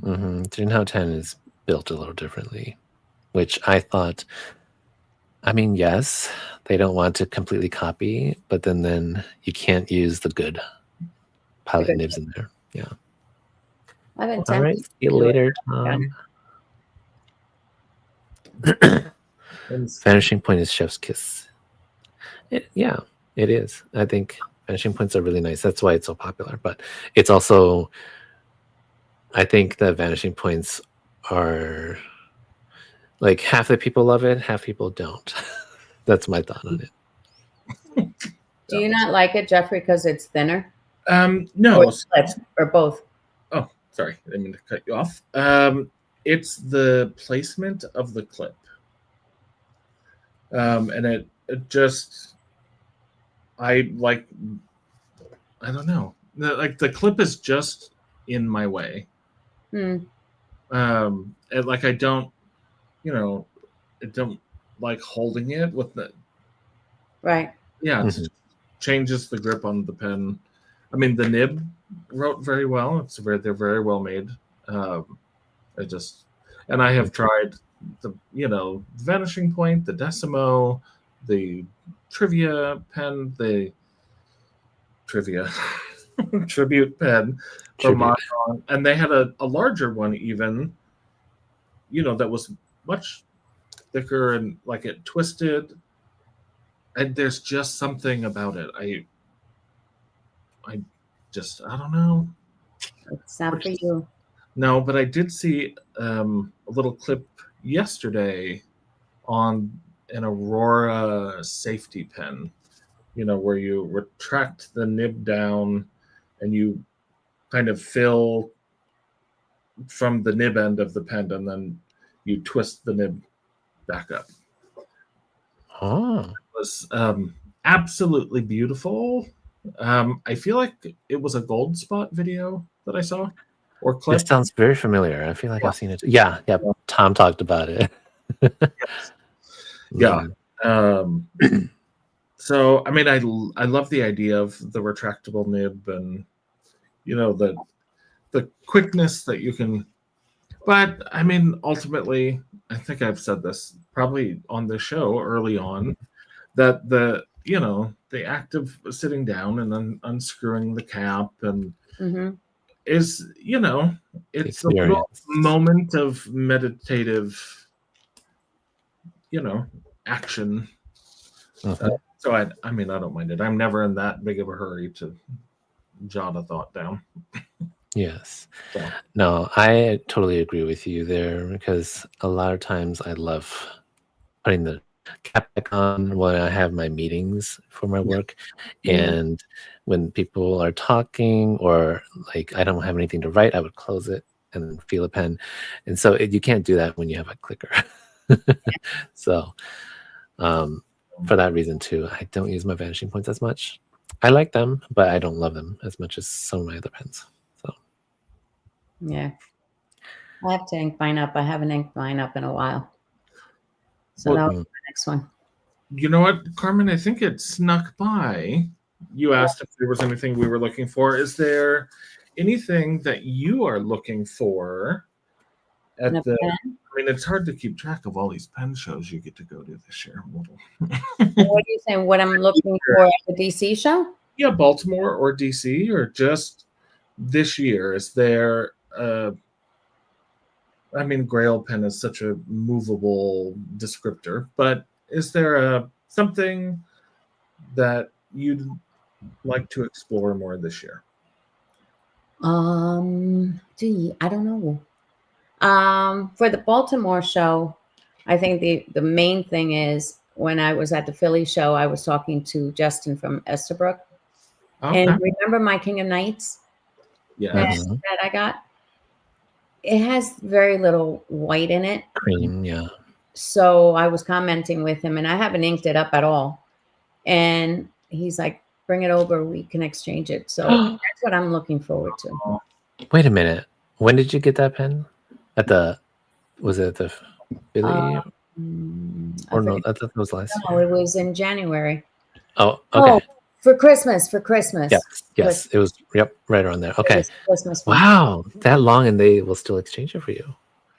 Jinhao 10 is built a little differently, which I thought, I mean, yes, they don't want to completely copy, but then you can't use the good Pilot nibs in there. Yeah. I've been All right. See you later, Tom. Vanishing Point is chef's kiss. It is. I think Vanishing Points are really nice. That's why it's so popular. But it's also, I think that Vanishing Points are like half the people love it, half people don't. That's my thought on it. Do you not like it, Jeffrey, because it's thinner? No. Or both? Oh, sorry. I didn't mean to cut you off. It's the placement of the clip. And it just, I don't know. The clip is just in my way. Hmm. And I don't, I don't like holding it with the. Right. Yeah, it changes the grip on the pen. I mean, the nib wrote very well. They're very well made. And I have tried the Vanishing Point, the Decimo, the Trivia pen, the Trivia Tribute pen from Modron, and they had a larger one even, that was much thicker and it twisted. And there's just something about it. I don't know. It's not for you. No, but I did see a little clip yesterday on an Aurora safety pen, where you retract the nib down and you kind of fill from the nib end of the pen, and then you twist the nib back up. Oh. It was absolutely beautiful. I feel like it was a Gold Spot video that I saw or clip. This sounds very familiar. I feel like I've seen it. Yeah. Tom talked about it. Yeah. So I mean, I love the idea of the retractable nib and the quickness that you can. But I mean, ultimately, I think I've said this probably on the show early on, that the act of sitting down and then unscrewing the cap and is it's a little moment of meditative action. So I mean, I don't mind it. I'm never in that big of a hurry to jot a thought down. Yes. So. No, I totally agree with you there, because a lot of times I love putting the cap back on when I have my meetings for my work. And when people are talking or I don't have anything to write, I would close it and then feel a pen. And so you can't do that when you have a clicker. So for that reason too, I don't use my Vanishing Points as much. I like them, but I don't love them as much as some of my other pens. Yeah. I have to ink mine up. I haven't inked mine up in a while. So that'll be the next one. You know what, Carmen? I think it snuck by. You asked if there was anything we were looking for. Is there anything that you are looking for at the pen? I mean, it's hard to keep track of all these pen shows you get to go to this year. What are you saying? What I'm looking for at the DC show? Yeah, Baltimore or DC, or just this year. Is there I mean, Grail pen is such a movable descriptor, but is there something that you'd like to explore more this year? Gee, I don't know. For the Baltimore show, I think the main thing is, when I was at the Philly show, I was talking to Justin from Estabrook. Okay. And remember my King of Knights? Yes. That I got? It has very little white in it. Cream, yeah. So I was commenting with him, and I haven't inked it up at all. And he's like, bring it over. We can exchange it. So that's what I'm looking forward to. Wait a minute. When did you get that pen? Was it the Philly? Or no, I thought it was last year. No, it was in January. Oh, okay. Oh, for Christmas. Yes. It was, right around there. Okay. Christmas. Wow, that long, and they will still exchange it for you.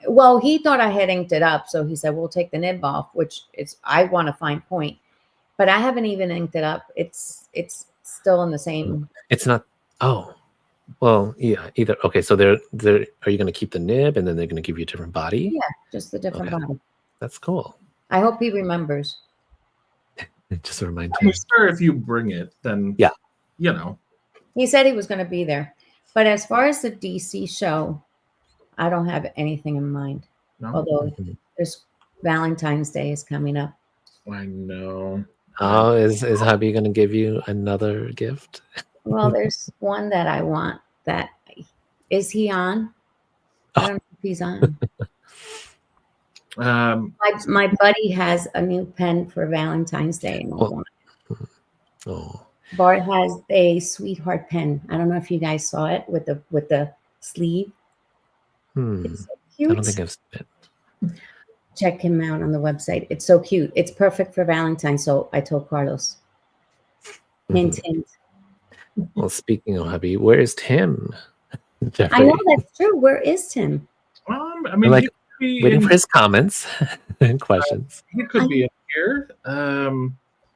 Well, he thought I had inked it up, so he said, we'll take the nib off, which is, I want a fine point. But I haven't even inked it up. It's still in the same. It's not. Oh, well, yeah. Either. Okay, so they're are you going to keep the nib, and then they're going to give you a different body? Yeah, just a different body. That's cool. I hope he remembers. Just a reminder. I'm sure if you bring it, then yeah, He said he was going to be there, but as far as the DC show, I don't have anything in mind. No. Although there's Valentine's Day is coming up. I know. Oh, is hubby gonna give you another gift? Well, there's one that I want. That is he on? I don't know if he's on. My buddy has a new pen for Valentine's Day, and I Oh. want it. Oh, Bart has a sweetheart pen. I don't know if you guys saw it with the sleeve. It's so I cute. don't think I've seen it. Check him out on the website. It's so cute. It's perfect for Valentine's. So I told Carlos. Hint, hint. Well, speaking of hubby, where's Tim? Jeffrey. I know that's true. Where is Tim? I mean, Like, he could be waiting in, for his comments and questions. he could be in here.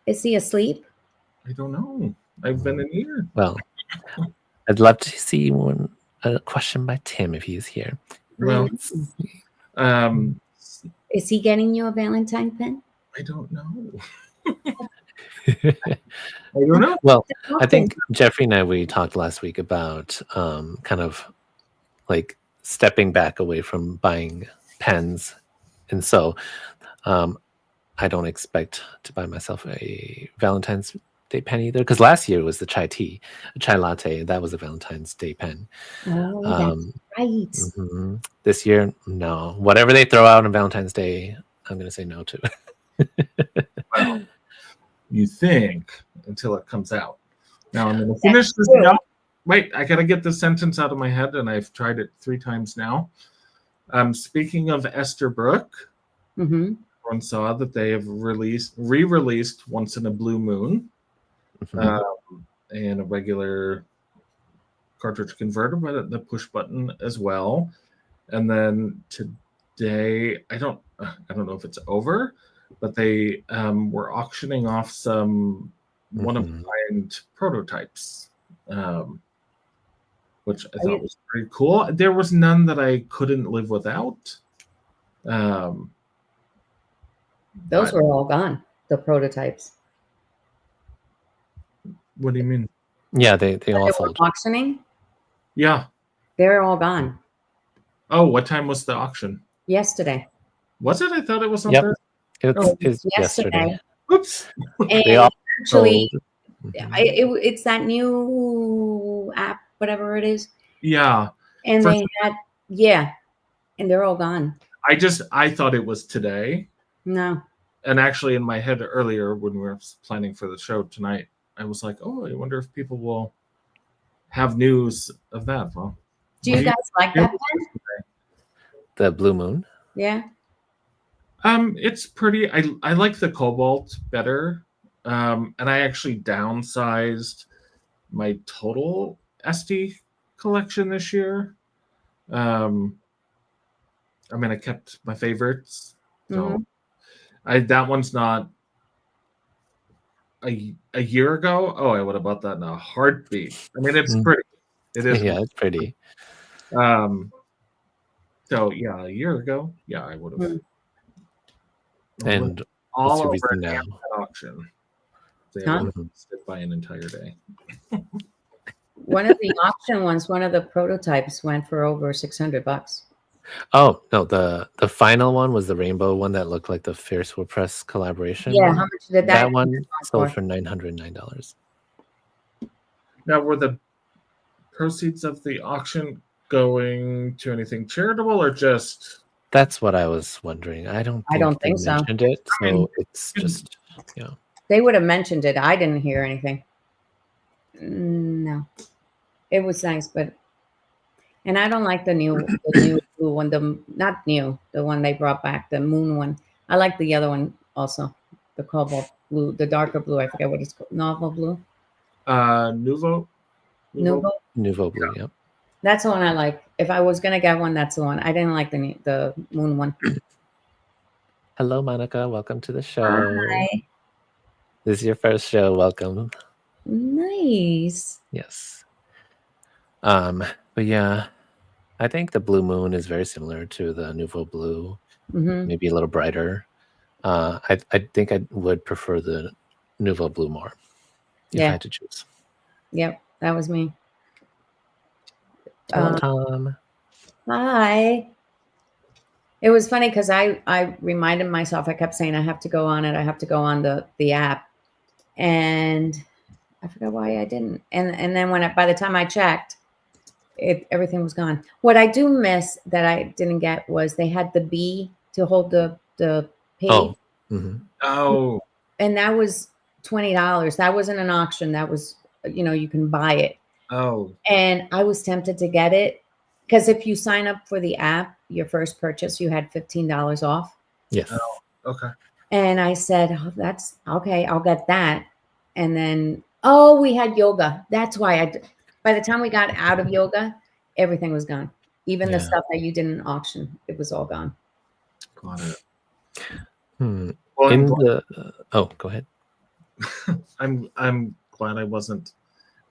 Is he asleep? I don't know. I've been in here. Well, I'd love to see a question by Tim if he's here. Well, is he getting you a Valentine pen? I don't know. I don't know. Well, I think Jeffrey and we talked last week about kind of like stepping back away from buying pens. And so I don't expect to buy myself a Valentine's Day pen either. Because last year was the chai tea, a chai latte. That was a Valentine's Day pen. Oh, that's right. This year, no. Whatever they throw out on Valentine's Day, I'm going to say no to. Well, you think until it comes out. Now I'm going to finish this now. Wait, I got to get the sentence out of my head, and I've tried it 3 times now. Speaking of Esterbrook, everyone saw that they have re-released Once in a Blue Moon, and a regular cartridge converter, but the push button as well. And then today, I don't know if it's over, but they were auctioning off some one-of-a-kind prototypes, which I thought was pretty cool. There was none that I couldn't live without. Those were all gone, the prototypes. What do you mean? Yeah, they all sold. Auctioning? Yeah. They're all gone. Oh, what time was the auction? Yesterday. Was it? I thought it was on Thursday. It's yesterday. Oops. And they all actually, it's that new app, whatever it is. Yeah. And they had, and they're all gone. I thought it was today. No. And actually, in my head earlier, when we were planning for the show tonight, I was like, oh, I wonder if people will have news of that. Well, do you guys like that pen? The Blue Moon? Yeah. It's pretty. I like the Cobalt better. And I actually downsized my total SD collection this year. I mean, I kept my favorites. So that one's not a year ago. Oh, I would have bought that in a heartbeat. I mean, it's pretty. It is. Yeah, it's pretty. So yeah, a year ago, yeah, I would have. And all over now? That auction. They would have stood by an entire day. One of the auction ones, one of the prototypes went for over $600. Oh no, the final one was the rainbow one that looked like the Fierce Will Press collaboration. Yeah, how much did that one sold for $909. Now, were the proceeds of the auction going to anything charitable or just? That's what I was wondering. I don't think so. Mentioned it, so it's just They would have mentioned it. I didn't hear anything. No, it was nice, but I don't like the new blue one. The one they brought back, the moon one. I like the other one also, the cobalt blue, the darker blue. I forget what it's called. Novel blue. Nouveau blue. Yeah. That's the one I like. If I was gonna get one, that's the one. I didn't like the moon one. Hello, Monica. Welcome to the show. Hi. This is your first show. Welcome. Nice. Yes. But yeah, I think the Blue Moon is very similar to the Nouveau Blue. Maybe a little brighter. I think I would prefer the Nouveau Blue more if I had to choose. Yep, that was me. Tom. Hi. It was funny because I reminded myself, I kept saying I have to go on it. I have to go on the app. And I forgot why I didn't. And then by the time I checked, everything was gone. What I do miss that I didn't get was they had the bee to hold the page. Oh. Mm-hmm. Oh, And that was $20. That wasn't an auction. That was, you can buy it. oh, And I was tempted to get it because if you sign up for the app, your first purchase, you had $15 off. Yes. okay. And I said, oh, that's okay. I'll get that. And then, we had yoga. That's why by the time we got out of yoga, everything was gone. Even the Yeah. stuff that you didn't auction, it was all gone. Got it. Hmm. Well, Go ahead. I'm glad I wasn't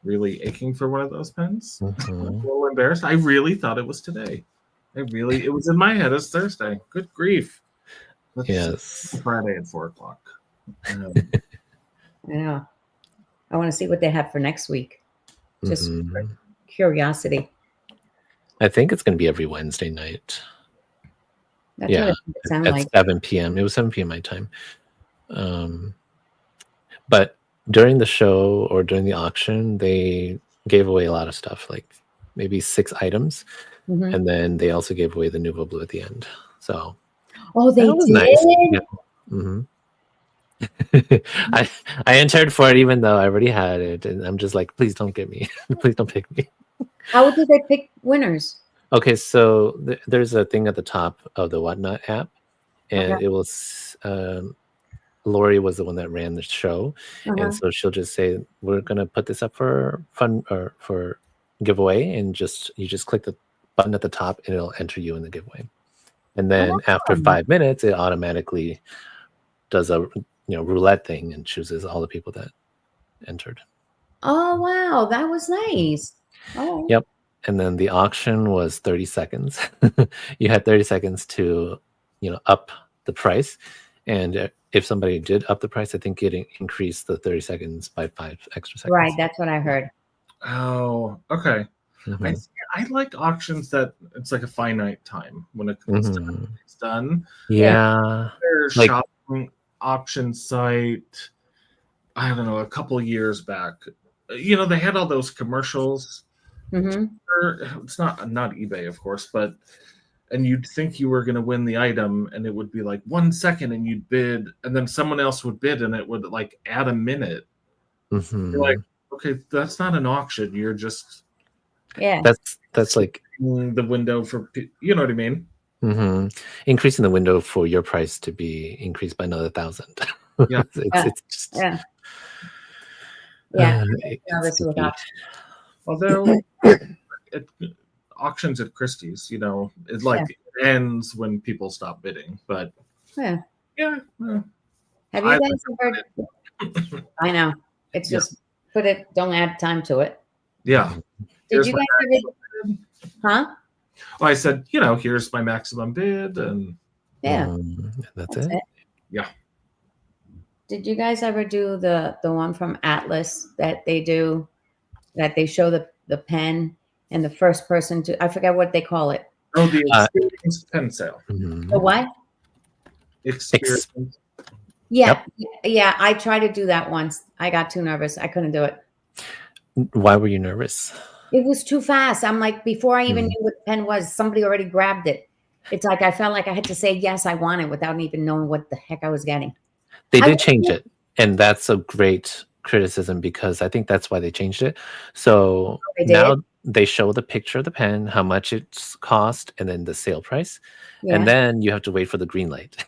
really aching for one of those pens. Mhm. I'm a little embarrassed. I really thought it was today. It was in my head as Thursday. Good grief. That's Yes. Friday at 4:00. I know. I want to see what they have for next week. Just for Mhm. curiosity. I think it's going to be every Wednesday night. That's Yeah, what it sounded at like. 7 p.m. It was 7 p.m. my time. But during the show or during the auction, they gave away a lot of stuff, like maybe 6 items. Mhm. And then they also gave away the Nouveau Blue at the end. So Oh, they that was did? nice. Yeah. Mm-hmm. I entered for it even though I already had it, and I'm just like, please don't get me. Please don't pick me. How did they pick winners? Okay, so there's a thing at the top of the Whatnot app, and Okay. it was Lori was the one that ran the show, and so she'll just say, we're gonna put this up for fun or for giveaway, and you just click the button at the top and it'll enter you in the giveaway. And then after 5 minutes, it automatically does a roulette thing and chooses all the people that entered. Oh, wow. That was nice. Oh. Yep. And then the auction was 30 seconds. You had 30 seconds to, up the price. And if somebody did up the price, I think it increased the 30 seconds by 5 extra seconds. Right. That's what I heard. Oh, okay. Mhm. I like auctions that it's like a finite time when it comes to it's done. Yeah. Their Like- shopping auction site, I don't know, a couple years back, they had all those commercials. Hmm. It's not eBay, of course, but and you'd think you were going to win the item, and it would be like 1 second, and you'd bid, and then someone else would bid, and it would like add a minute. Mhm. You're like, okay, that's not an auction. You're just Yeah. That's like the window for you know what I mean. increasing the window for your price to be increased by another 1,000. Yeah. It's just Yeah. Yeah. it's Nervous with sticky. auction. Although auctions at Christie's, it like ends when people stop bidding. But Yeah. yeah. Have I you guys ever? I know. It's just don't add time to it. Yeah. Did Here's you my guys ever? Huh? Well, I said, here's my maximum bid, and Yeah. That's it. yeah. Did you guys ever do the one from Atlas that they do, that they show the pen and the first person to, I forget what they call it. Oh, the experience pen sale. Mhm. The what? Experience. Yeah. Yeah. I tried to do that once. I got too nervous. I couldn't do it. Why were you nervous? It was too fast. I'm like, before I even knew what the pen was, somebody already grabbed it. It's like I felt like I had to say, yes, I want it without even knowing what the heck I was getting. They did change it, and that's a great criticism because I think that's why they changed it. So now they show the picture of the pen, how much it's cost, and then the sale price, and then you have to wait for the green light.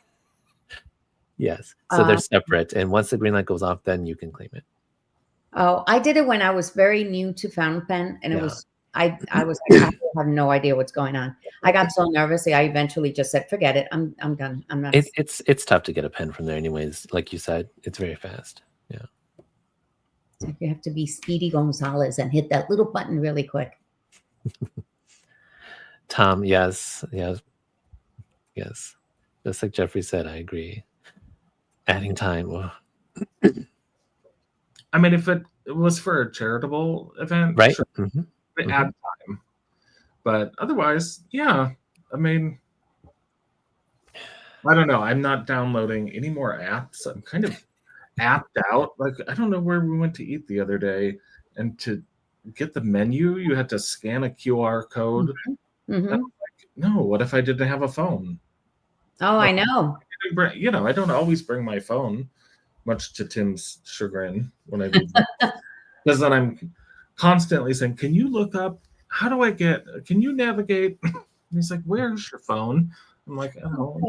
Yes, so they're separate, and once the green light goes off, then you can claim it. Oh, I did it when I was very new to fountain pen, and it was I was like, I have no idea what's going on. I got so nervous, I eventually just said, "Forget it. I'm done. I'm not." It's tough to get a pen from there, anyways. Like you said, it's very fast. Yeah, it's like you have to be Speedy Gonzalez and hit that little button really quick. Tom, yes. Just like Jeffrey said, I agree. Adding time. I mean, if it was for a charitable event, right? Sure, add time. But otherwise, yeah. I mean, I don't know. I'm not downloading any more apps. I'm kind of apped out. Like, I don't know where we went to eat the other day, and to get the menu, you had to scan a QR code. Mm-hmm. No, what if I didn't have a phone? Oh, I know. I don't always bring my phone, much to Tim's chagrin when I leave. Because then I'm constantly saying, "Can you look up? How do I get? Can you navigate?" And he's like, "Where's your phone?" I'm like, "Oh."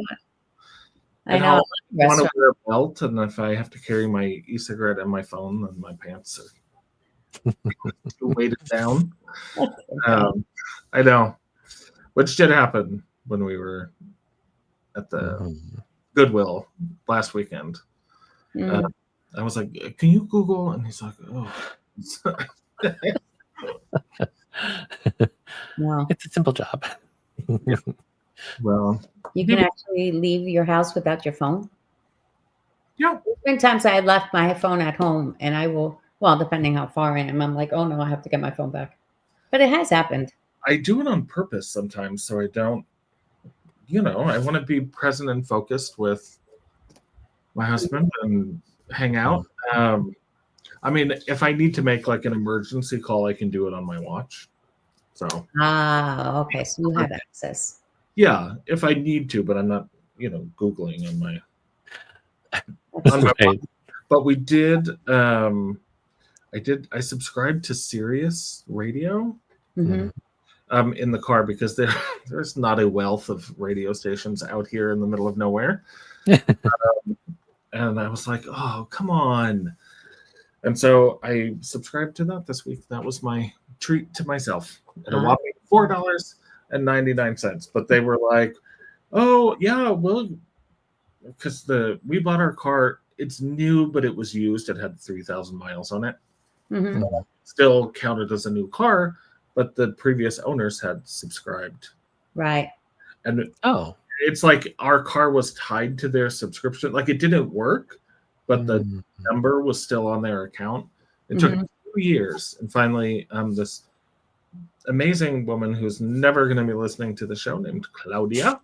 I know. I want to wear a belt, and if I have to carry my e-cigarette and my phone, then my pants are weighted down. I know, which did happen when we were at the Goodwill last weekend. I was like, "Can you Google?" And he's like, "Oh." No. It's a simple job. Well, you can actually leave your house without your phone. Yeah. There's been times I left my phone at home, and I will, well, depending how far I am, I'm like, oh no, I have to get my phone back. But it has happened. I do it on purpose sometimes, so I don't. I want to be present and focused with my husband and hang out. I mean, if I need to make like an emergency call, I can do it on my watch. So. Okay. So you have access. Yeah, if I need to, but I'm not, Googling on my. Right. But we did. I subscribed to Sirius Radio. Mm-hmm. In the car because there's not a wealth of radio stations out here in the middle of nowhere. And I was like, oh, come on. And so I subscribed to that this week. That was my treat to myself at a whopping $4.99. But they were like, oh, yeah, well, because we bought our car. It's new, but it was used. It had 3,000 miles on it. Mm-hmm. Still counted as a new car, but the previous owners had subscribed. Right. And it's like our car was tied to their subscription. Like it didn't work, but the number was still on their account. It took 2 years. And finally, this amazing woman who's never going to be listening to the show named Claudia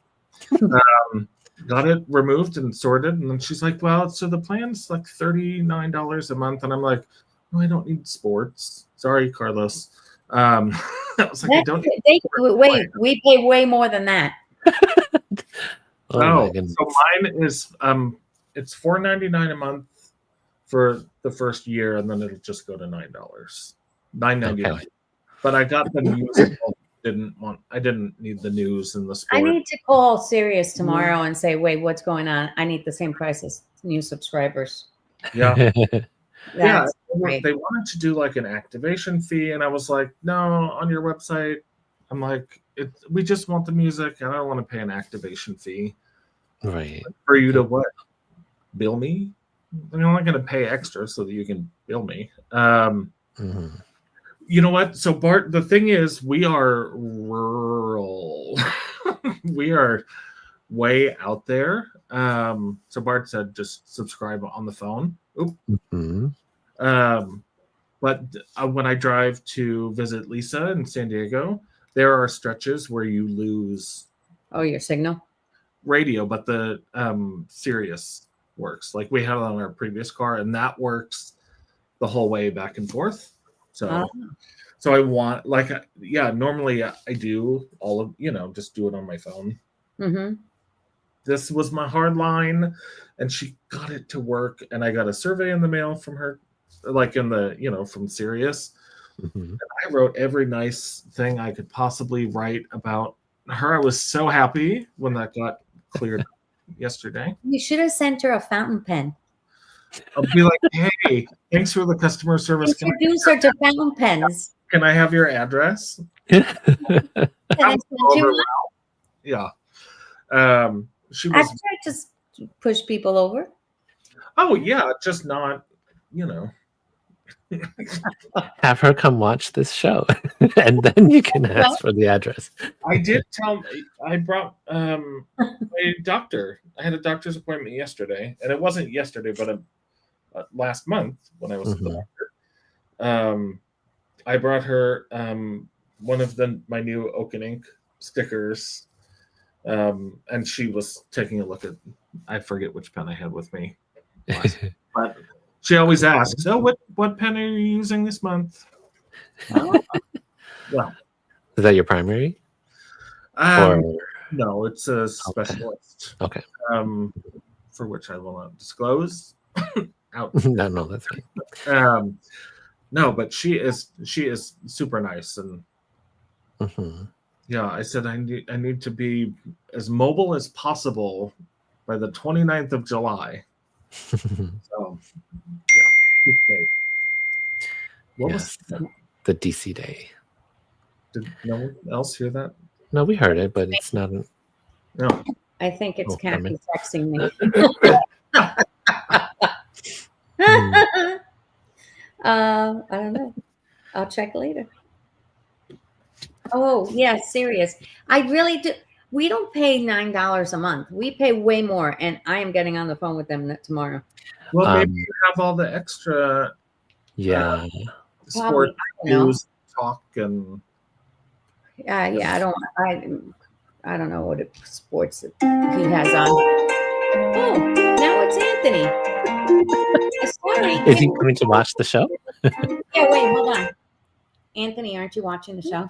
got it removed and sorted. And then she's like, well, so the plan's like $39 a month. And I'm like, no, I don't need sports. Sorry, Carlos. I was like, wait, we pay way more than that. So mine is it's $4.99 a month for the first year, and then it'll just go to $9, $9.99. Okay. But I got the news. I didn't need the news and the sport. I need to call Sirius tomorrow and say, wait, what's going on? I need the same price as new subscribers. Yeah. Yeah, they wanted to do like an activation fee, and I was like, no, on your website. I'm like, we just want the music, and I don't want to pay an activation fee. Right. For you to what? Bill me? I'm not going to pay extra so that you can bill me. You know what? So Bart, the thing is, we are rural. We are way out there. So Bart said, just subscribe on the phone. But when I drive to visit Lisa in San Diego, there are stretches where you lose your signal radio, but the Sirius works. Like we had it on our previous car, and that works the whole way back and forth. So I want normally I do all of just do it on my phone. This was my hard line, and she got it to work, and I got a survey in the mail from her, like in the from Sirius. And I wrote every nice thing I could possibly write about her. I was so happy when that got cleared yesterday. You should have sent her a fountain pen. I'll be like, hey, thanks for the customer service. Introduce her to fountain pens. Can I have your address? Can I send you one? Yeah. She was. I tried to push people over. Oh yeah, just not, Have her come watch this show, and then you can ask for the address. I did I brought a doctor. I had a doctor's appointment yesterday, and it wasn't yesterday, but last month when I was at the doctor. I brought her one of my new Oak and Ink stickers And she was taking a look at, I forget which pen I had with me, but she always asks, "Oh, what pen are you using this month?" Yeah. Is that your primary? No, it's a specialist. Okay. For which I will not disclose. No, that's fine. No, but she is super nice, and yeah, I said I need to be as mobile as possible by the 29th of July. So yeah, great. What was that? The DC Day. Did no one else hear that? No, we heard it, but it's not. No. I think it's Kathy texting me. I don't know. I'll check later. Oh, yeah, serious. I really do. We don't pay $9 a month. We pay way more, and I am getting on the phone with them tomorrow. Well, maybe you have all the extra sport news talk and yeah. I don't know what sports he has on. Oh, now it's Anthony. Sorry. Is he coming to watch the show? Yeah, wait, hold on. Anthony, aren't you watching the show?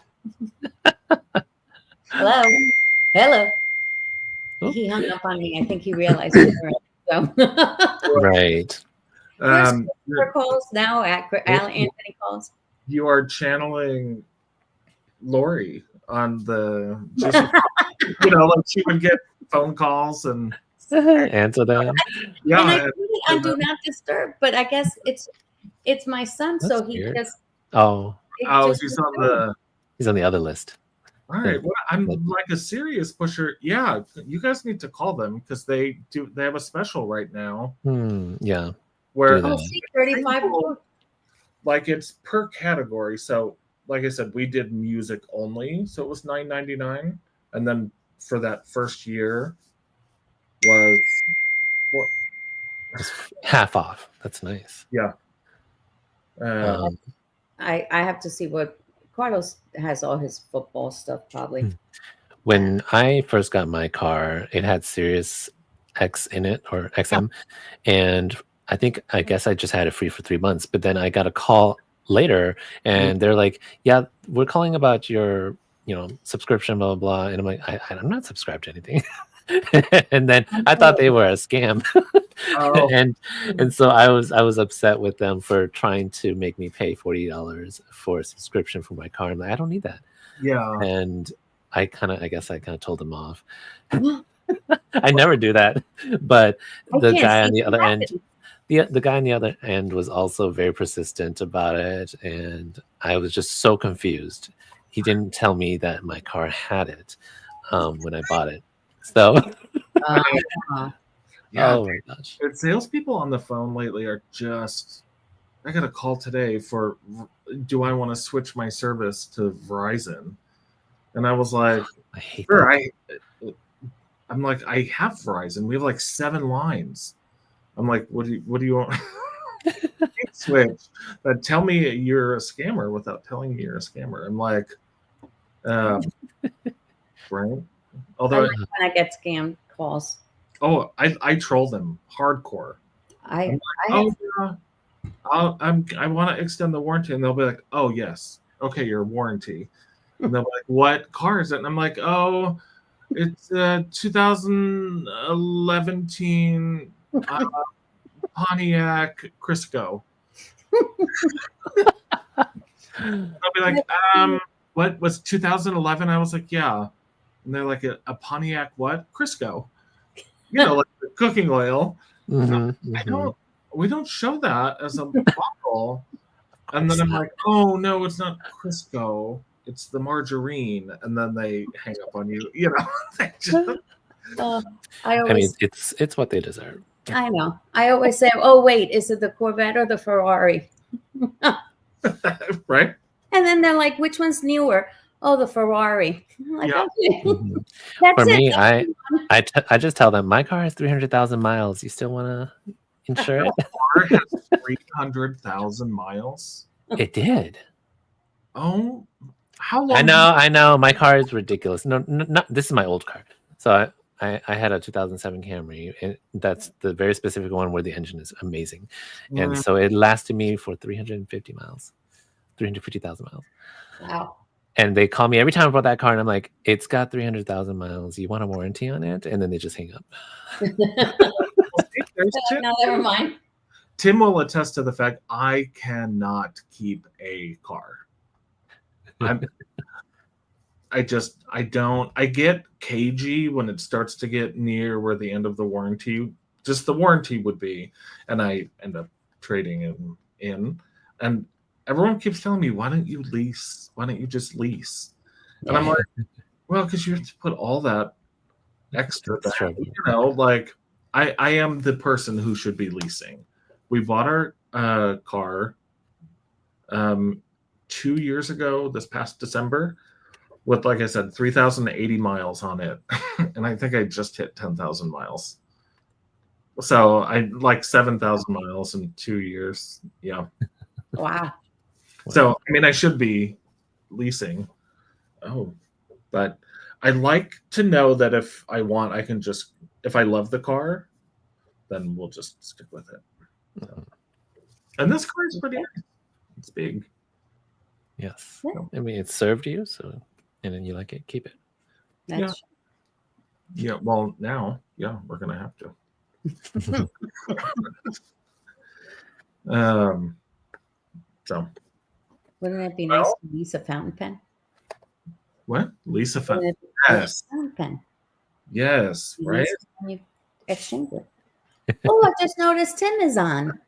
Hello. Oh. He hung up on me. I think he realized we were on the show. Right. Calls now. Anthony calls. You are channeling Lori on the, like she would get phone calls and answer them. Yeah, and I put it on Do Not Disturb, but I guess it's my son, so he weird. Just he's on the other list. All right, well, I'm like a serious pusher. Yeah, you guys need to call them because they have a special right now. Yeah, where 35. Like it's per category. So, like I said, we did music only, so it was $9.99, and then for that first year was half off. That's nice. Yeah. I have to see what Carlos has. All his football stuff probably. When I first got my car, it had Sirius X in it, or XM, and I guess I just had it free for 3 months. But then I got a call later, and they're like, "Yeah, we're calling about your subscription, blah blah blah." And I'm like, I'm not subscribed to anything. And then I thought they were a scam. and so I was upset with them for trying to make me pay $40 for a subscription for my car. I'm like, I don't need that. Yeah. And I guess I told them off. I never do that. But the guy on the other end, the guy on the other end was also very persistent about it, and I was just so confused. He didn't tell me that my car had it when I bought it. So, yeah, oh my gosh! Salespeople on the phone lately are just. I got a call today for, do I want to switch my service to Verizon? And I was like, I hate sure. I'm like, I have Verizon. We have like 7 lines. I'm like, what do you want? Switch. Tell me you're a scammer without telling me you're a scammer. I'm like, right. Although when I get scammed calls. Oh, I troll them hardcore. I want to extend the warranty, and they'll be like, "Oh yes, okay, your warranty." And they'll be like, "What car is it?" And I'm like, "Oh, it's a 2011 Pontiac Crisco." I'll be like, "What was 2011?" I was like, "Yeah." And they're like, a Pontiac what? Crisco. Like the cooking oil. We don't show that as a bottle. And then I'm like, oh no, it's not Crisco. It's the margarine. And then they hang up on you. I mean, it's what they deserve. I know. I always say, oh wait, is it the Corvette or the Ferrari? Right. And then they're like, which one's newer? Oh, the Ferrari. Like, okay. For me, I just tell them my car has 300,000 miles. You still want to insure it? The car has 300,000 miles. It did. Oh, how long? I know. My car is ridiculous. No, this is my old car. So So I had a 2007 Camry, and that's the very specific one where the engine is amazing. And so it lasted me for 350,000 miles. Wow. And they call me every time about that car, and I'm like, it's got 300,000 miles. You want a warranty on it? And then they just hang up. No, never mind. Tim will attest to the fact I cannot keep a car. I get cagey when it starts to get near where the end of the warranty would be, and I end up trading it in. And everyone keeps telling me, why don't you lease? Why don't you just lease? And I'm like, well, because you have to put all that extra down. You know, like I am the person who should be leasing. We bought our car 2 years ago, this past December, with, like I said, 3,080 miles on it. And I think I just hit 10,000 miles. So I like 7,000 miles in 2 years. Yeah. Wow. So, I mean, I should be leasing. Oh, but I like to know that if I want, I can just, if I love the car, then we'll just stick with it. So. And this car is pretty nice. It's big. Yes. I mean, it served you, so, and then you like it, keep it. That's Yeah. Well, now, we're going to have to. So. Wouldn't it be nice to lease a fountain pen? What? Lisa fountain? Yes. Fountain pen. Yes, right? You exchange it. Oh, I just noticed Tim is on.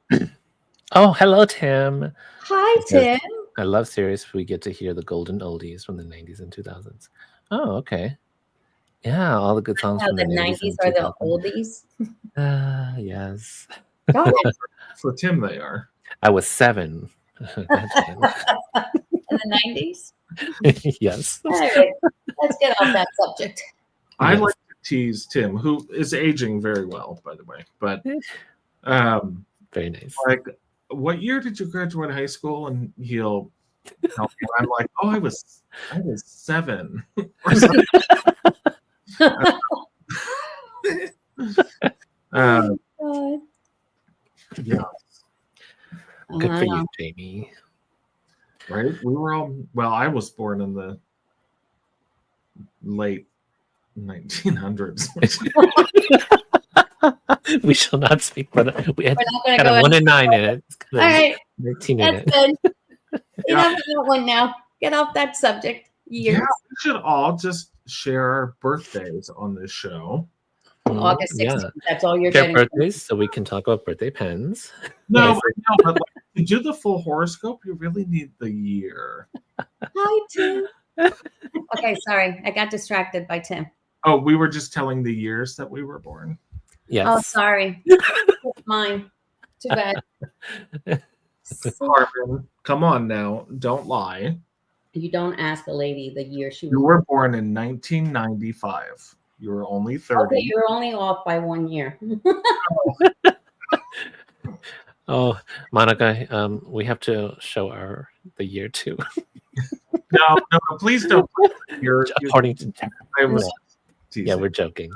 Oh, hello, Tim. Hi, Tim. I love series. We get to hear the golden oldies from the 90s and 2000s. Oh, okay. Yeah, all the good songs from the 90s are the oldies. Yes. For Tim, they are. I was 7. In the 90s? Yes. All right. Let's get off that subject. I like to tease Tim, who is aging very well, by the way. But very nice. Like, what year did you graduate high school? And he'll help me. I'm like, oh, I was 7. Or something. God. Yeah. Good for you, Jamie. Right? We were all, well, I was born in the late 1900s. We shall not speak, but we had kind of 1 and 9 in it. All right. 19 That's in it. good. Enough of that one now. Get off that subject. Years. Yeah, we should all just share our birthdays on this show. August 16th. Yeah. That's all you're share getting. Birthdays, so we can talk about birthday pens. No, but like, to do the full horoscope, you really need the year. Hi, Tim. Okay, sorry. I got distracted by Tim. Oh, we were just telling the years that we were born. Yes. Oh, sorry. Mine. Too bad. Carmen, come on now. Don't lie. You don't ask a lady the year she was. You were born in 1995. You were only 30. Okay, you're only off by 1 year. Oh, Monica, we have to show the year too. No, please don't. According to I was yeah, we're joking.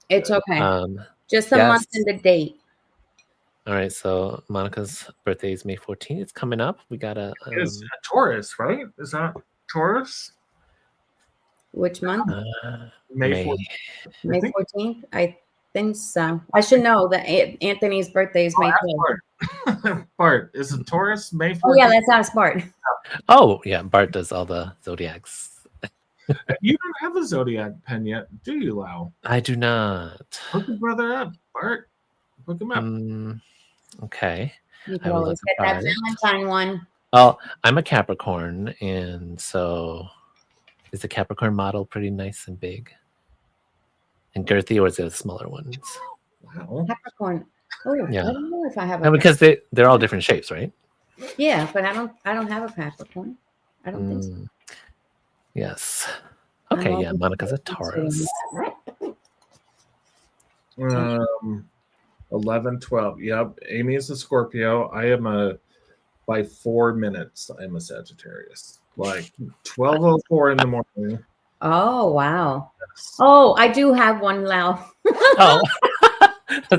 It's okay. Just the month and the date. All right, so Monica's birthday is May 14th. It's coming up. We got it's a Taurus, right? Is that Taurus? Which month? May 14th. May 14th? I think so. I should know that Anthony's birthday is May 12th. Bart, is it Taurus, May 14th? Oh, yeah, let's ask Bart. Oh, yeah, Bart does all the zodiacs. You don't have a zodiac pen yet, do you, Lau? I do not. Hook your brother up, Bart. Hook him up. Okay. You can always get that Valentine one. Well, I'm a Capricorn, and so is the Capricorn model pretty nice and big and girthy, or is it smaller ones? Wow. Capricorn. Oh, yeah. I don't know if I have a. No, because they're all different shapes, right? Yeah, but I don't have a Capricorn. I don't think so. Yes. Okay. Yeah, Monica's a Taurus. 11, 12. Yep. Amy is a Scorpio. I am by 4 minutes, I'm a Sagittarius. Like 12:04 in the morning. Oh, wow. Oh, I do have one, Lau. Oh,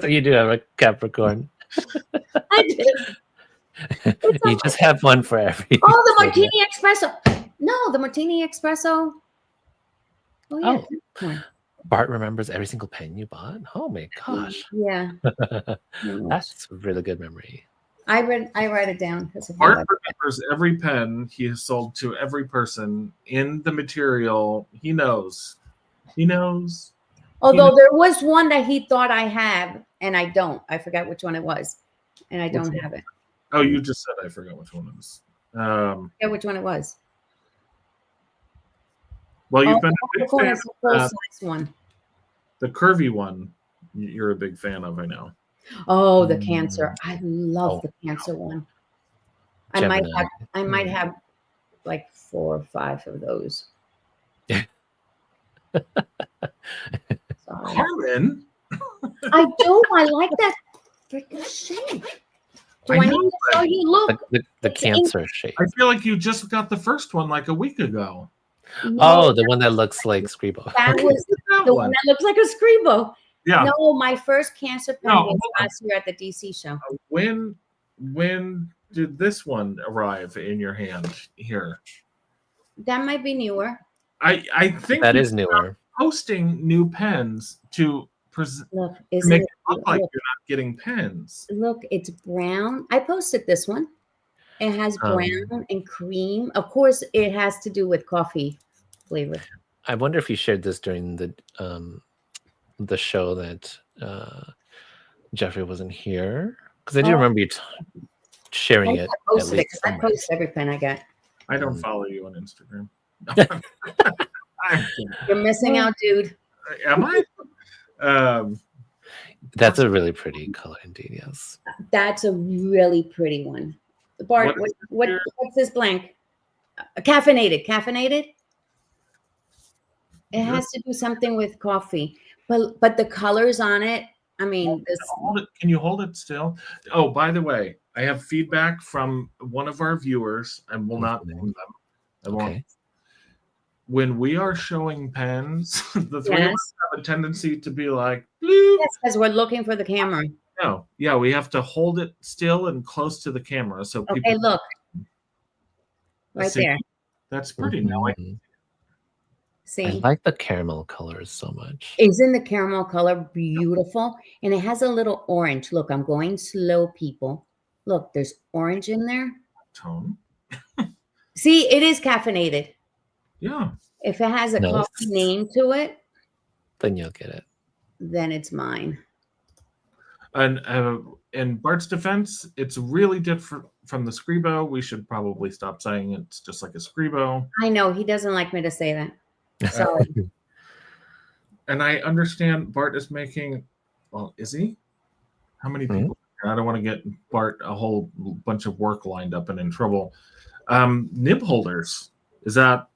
so you do have a Capricorn. I do. You just have one for every. Oh, the segment. martini espresso. No, the martini espresso. Oh yeah. Oh. Bart remembers every single pen you bought. Oh my gosh. Yeah. That's a really good memory. I write it down. Bart remembers every pen he has sold to every person in the material. He knows. He knows. Although there was one that he thought I have, and I don't. I forgot which one it was, and I don't have it. Oh, you just said I forgot which one it was. Yeah, which one it was? Well, you've been a big fan It's the full-size one. the curvy one. You're a big fan of, I know. Oh, the Cancer. I love the Cancer one. I Gemini. might have like 4 or 5 of those. Sorry. Carmen. I do. I like that freaking shape. Do I need to show you? Look. The Cancer shape. I feel like you just got the first one like a week ago. Oh, the one that looks like Scribo. That was That the one. one that looks like a Scribo. Yeah. No, my first Cancer pen No, was hold on. last year at the DC show. When did this one arrive in your hand here? That might be newer. I think That you're is newer. posting new pens to Look, make isn't it it? look like Look, you're not getting pens. look, it's brown. I posted this one. It has brown and cream. Of course, it has to do with coffee flavor. I wonder if you shared this during the show that Jeffrey wasn't here, because I do remember you sharing it. I posted it because I post every pen I get. I don't follow you on Instagram. You're missing out, dude. Am I? That's a really pretty color indeed. Yes. That's a really pretty one. Bart, What is what's this blank? Caffeinated. Caffeinated? It has to do something with coffee. But the colors on it, I mean, this. Can you hold it still? Oh, by the way, I have feedback from one of our viewers, and will not name them. I won't. Okay. When we are showing pens, the three of Yes. us have a tendency to be like, bloop. Yes, because we're looking for the camera. No, yeah, we have to hold it still and close to the camera so people. Okay, look. Right see. there. That's pretty. Now I Mhm. See? I like the caramel colors so much. Isn't the caramel color beautiful? And it has a little orange. Look, I'm going slow, people. Look, there's orange in there. tone. See, it is caffeinated. Yeah. If it has a Nice. coffee name to it, Then you'll get it. then it's mine. And in Bart's defense, it's really different from the Scribo. We should probably stop saying it's just like a Scribo. I know he doesn't like me to say that. Sorry. And I understand Bart is making. Well, is he? How many Mhm. people? I don't want to get Bart a whole bunch of work lined up and in trouble. Nib holders. Was that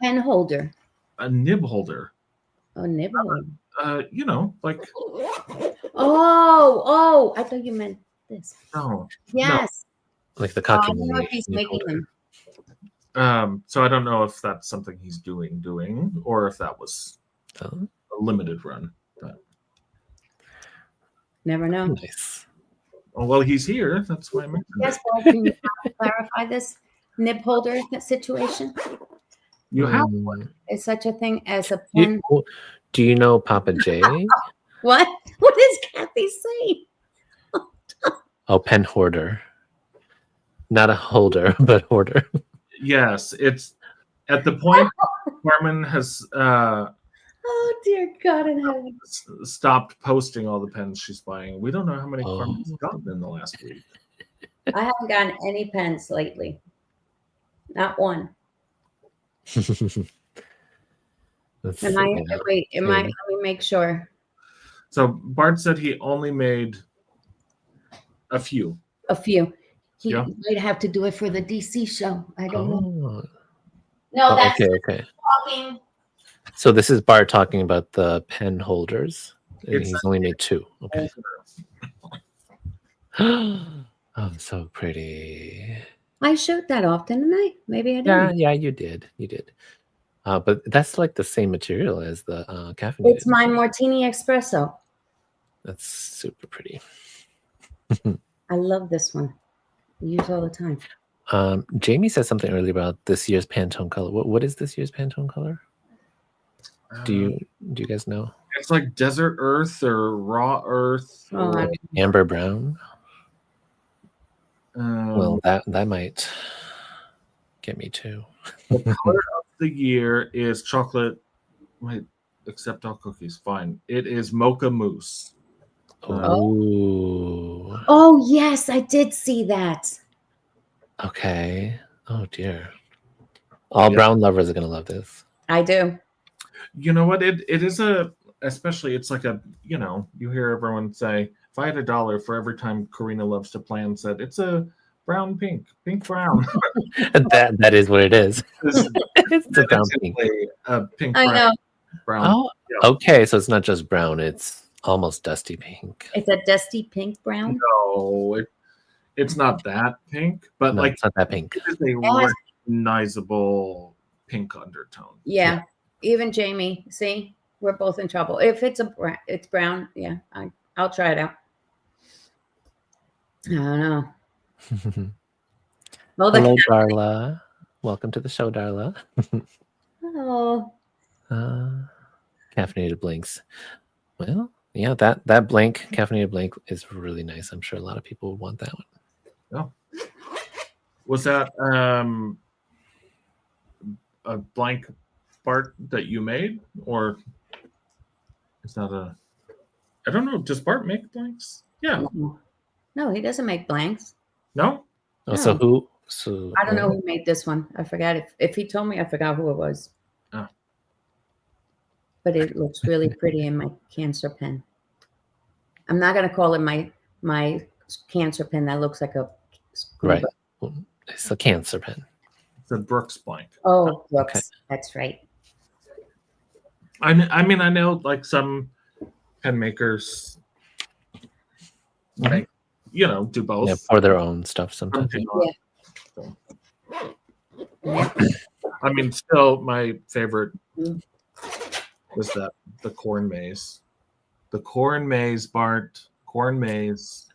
Pen holder. a nib holder? Oh, nib holder. Like Oh, I thought you meant this. no. Yes. Like the I cocky don't know if he's making them. So I don't know if that's something he's doing, or if that was Oh, a limited run. But Never know. nice. well, he's here. That's why I mentioned Yes, it. Paul, can you clarify this nib holder situation? You have Mm. Is such a thing as a pen? Do you know Papa J? What? What is Kathy saying? Oh, pen hoarder. Not a holder, but hoarder. Yes, it's at the point Carmen has Oh dear God in heaven! stopped posting all the pens she's buying. We don't know how many Oh. Carmen's gotten in the last week. I haven't gotten any pens lately. Not one. Let's Am I? see. Wait, am I? Yeah. Let me make sure. So Bart said he only made a few. A few. He Yeah. might have to do it for the DC show. I don't know. Oh, No, oh, that's okay. talking. So this is Bart talking about the pen holders. And It's he's only made 2. Okay. Oh, so pretty. I showed that off, didn't I? Maybe I didn't. Yeah, you did. You did. But that's like the same material as the caffeinated. It's my martini espresso. That's super pretty. I love this one. I use all the time. Jamie said something earlier about this year's Pantone color. What is this year's Pantone color? Do you guys know? It's like desert earth or raw earth. Or, amber brown. Well, that might get me too. The color of the year is chocolate. Wait, accept all cookies. Fine. It is mocha mousse. Oh yes, I did see that. Okay. Oh dear. All brown lovers are gonna love this. I do. You know what? It is especially it's like you hear everyone say, if I had $1 for every time Karina Loves to Plan said it's a brown pink brown. that is what it is. It's a brown pink. A pink I know. Brown. Oh, yeah. Okay. So it's not just brown; it's almost dusty pink. It's a dusty pink brown. No, it's not that pink, but No, it's not that pink. It is a recognizable pink undertone. Yeah. Even Jamie, see, we're both in trouble. If it's brown, yeah, I'll try it out. I don't know. Well, hello, Darla. Welcome to the show, Darla. Hello. Caffeinated blinks. Well, yeah, that blank caffeinated blank is really nice. I'm sure a lot of people would want that one. Oh, was that a blank Bart that you made, or is that I don't know. Does Bart make blanks? Yeah. No, he doesn't make blanks. No. Oh, No. so who? So I don't know who made this one. I forgot if he told me. I forgot who it was. Oh. But it looks really pretty in my cancer pen. I'm not gonna call it my cancer pen that looks like a right. It's a cancer pen. It's a Brooks blank. Oh, Brooks. Okay. That's right. I mean, I know like some pen makers make, do both. Yeah, for their own stuff sometimes. Yeah. So. I mean, still my favorite was the corn maze. The corn maze, Bart. Corn maze.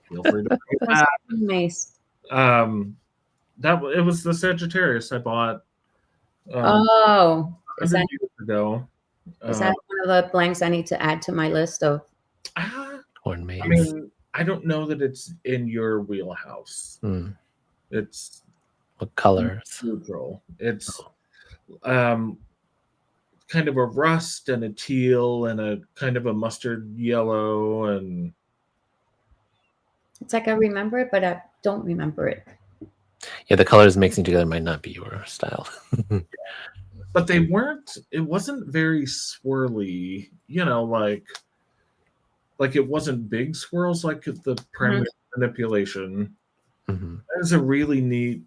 Feel free to bring that. Maze. It was the Sagittarius I bought. Is that years ago? Is that one of the blanks I need to add to my list of corn maze? I mean, I don't know that it's in your wheelhouse. It's what colors? Neutral. It's kind of a rust and a teal and a kind of a mustard yellow, and it's like I remember it, but I don't remember it. Yeah, the colors mixing together might not be your style. But they weren't. It wasn't very swirly. Like it wasn't big swirls like the primary manipulation. Mm-hmm. It's a really neat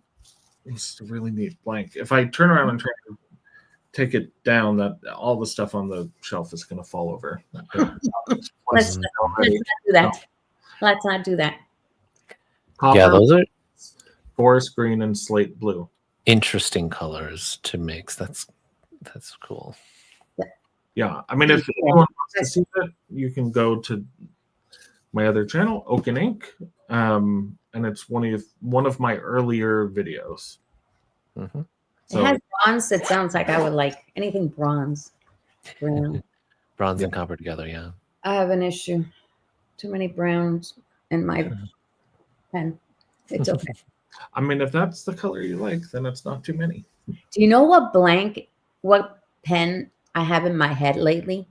blank. If I turn around and try to take it down, that all the stuff on the shelf is going to fall over. Let's not do that. Let's not do that. Copper, yeah, those are forest green and slate blue. Interesting colors to mix. That's cool. Yeah, I mean, if anyone wants to see that, you can go to my other channel, Oaken Ink, and it's one of my earlier videos. Mm-hmm. So, it has bronze. It sounds like I would like anything bronze. Brown. Bronze and copper together, yeah. I have an issue. Too many browns in my pen. It's okay. I mean, if that's the color you like, then it's not too many. Do you know what pen I have in my head lately?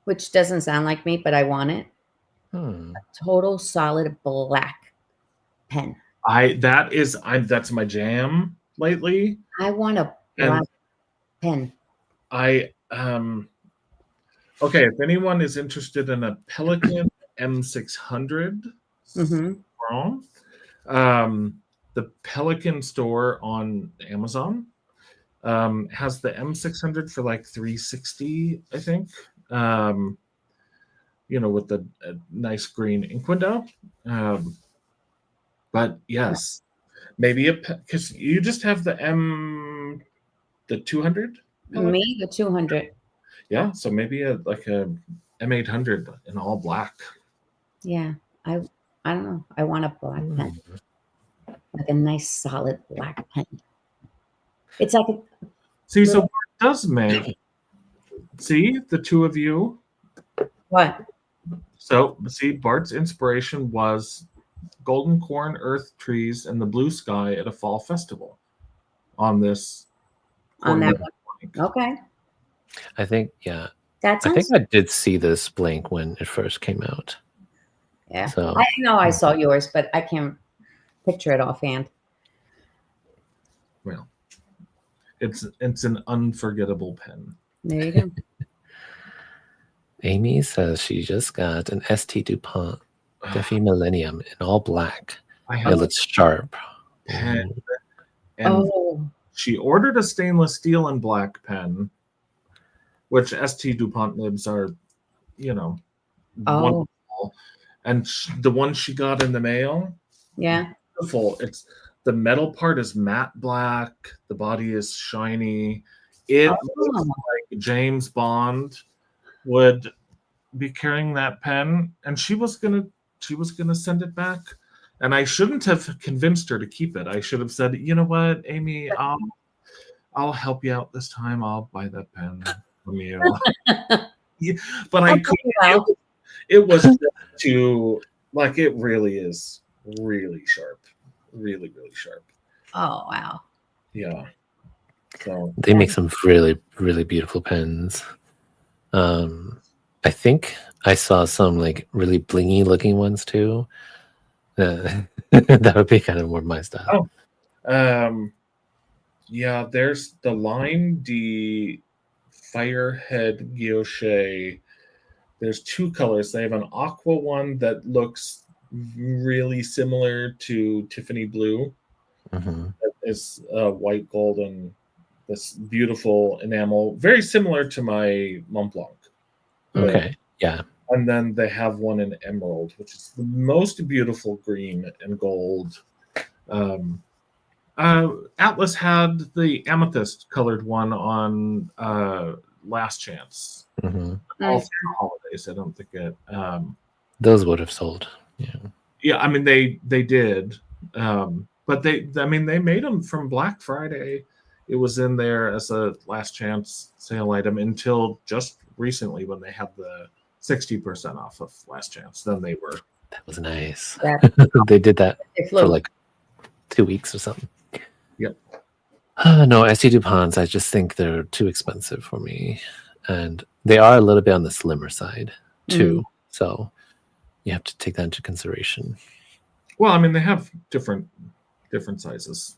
Which doesn't sound like me, but I want it. A total solid black pen. That's my jam lately. I want a black pen. Okay, if anyone is interested in a Pelikan M600 the Pelikan store on Amazon has the M600 for like $360, I think. With the nice green ink window. But yes, maybe because you just have the 200. Me, the 200. Yeah, so maybe a M800 in all black. Yeah, I don't know. I want a black pen, like a nice solid black pen. It's like See, so Bart does make. See the two of you. what? So see, Bart's inspiration was golden corn, earth trees, and the blue sky at a fall festival. On this. On that corn one. Okay, I think, yeah. that I think sounds. I did see this blank when it first came out. Yeah, So I know I saw yours, but I can't picture it offhand. Well, it's an unforgettable pen. There you go. Amy says she just got an ST DuPont Defi Millennium in all black. I It have a looks sharp. pen, and Oh, she ordered a stainless steel and black pen, which ST DuPont nibs are, oh, wonderful. And the one she got in the mail, yeah. beautiful. It's the metal part is matte black, the body is shiny. It looks Oh, like James Bond would be carrying that pen, and she was gonna send it back. And I shouldn't have convinced her to keep it. I should have said, you know what, Amy, I'll help you out this time. I'll buy that pen from you. Yeah, but I couldn't. well. It was just too, like, it really is really sharp, really sharp. Oh, wow. Yeah. So They make some really, really beautiful pens. I think I saw some like really blingy looking ones too. That would be kind of more my style. yeah, there's the Line D Firehead Guilloche. There's two colors. They have an aqua one that looks really similar to Tiffany blue. Mhm. It's white gold and this beautiful enamel, very similar to my Mont Blanc. Okay. Yeah. And then they have one in emerald, which is the most beautiful green and gold. Atlas had the amethyst colored one on Last Chance. Mhm. All through the holidays. I don't think it. Those would have sold. Yeah. Yeah, I mean they did, but they made them from Black Friday. It was in there as a Last Chance sale item until just recently when they had the 60% off of Last Chance. Then they were. That was nice. Yeah. They did that It for flew. like 2 weeks or something. Yep. No, ST DuPonts, I just think they're too expensive for me. And they are a little bit on the slimmer side too. So you have to take that into consideration. Well, I mean they have different sizes.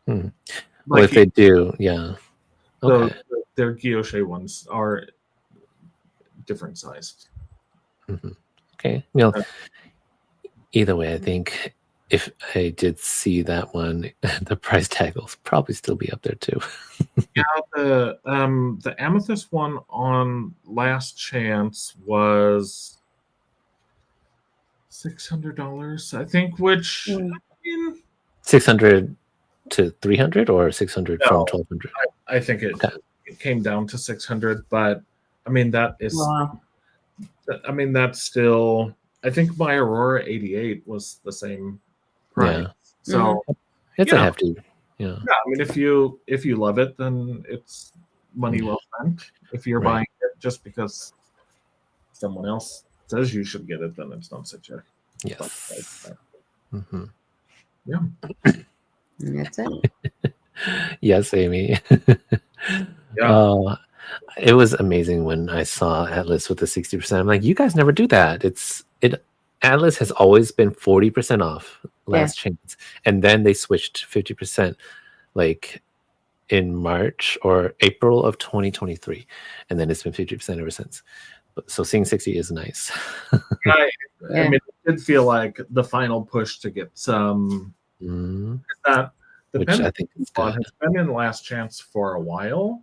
Hmm. Well, if they do, yeah. Okay. Their guilloche ones are different sized. Mhm. Okay. Well, either way, I think if I did see that one, the price tag will probably still be up there too. Yeah, the amethyst one on Last Chance was $600, I think. Which I mean, 600 to 300 or 600 from No. 1200. I think it came down to 600, but I mean that is. Wow. I mean that's still. I think my Aurora 88 was the same price. Yeah. So It's you a know. hefty. Yeah. yeah, I mean if you love it, then it's money well spent. If you're Right. buying it just because someone else says you should get it, then it's not such a Yes. Hmm. And that's it. Yes, Amy. Yeah. It was amazing when I saw Atlas with the 60%. I'm like, you guys never do that. Atlas has always been 40% off Last Chance. And then they switched 50% like in March or April of 2023. And then it's been 50% ever since. So seeing 60 is nice. I Yeah. mean, it did feel like the final push to get some. Mhm. That the Which pen I think is spot good. has been in Last Chance for a while,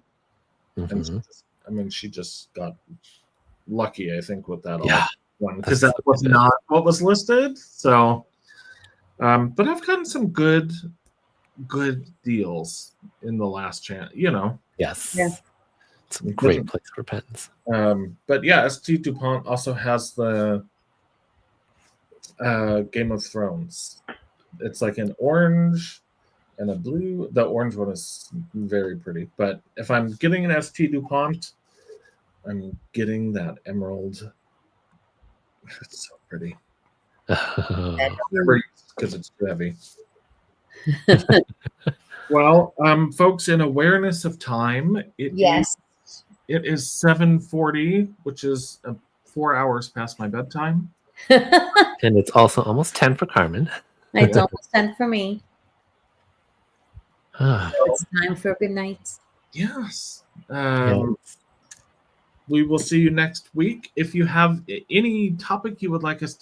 and Mhm. she just got lucky, I think, with that Yeah. one because That's that was good. not what was listed. So, but I've gotten some good deals in the Last Chance. You know, Yes. Yeah. It's a great place for pens. But yeah, ST DuPont also has the Game of Thrones. It's like an orange and a blue. The orange one is very pretty. But if I'm getting an ST DuPont, I'm getting that emerald. It's so pretty. Because it's too heavy. Well, folks, in awareness of time, it is 7:40, which is 4 hours past my bedtime. And it's also almost 10 for Carmen. It's almost 10 for me. Ah. It's time for good night. Yes. We will see you next week. If you have any topic you would like us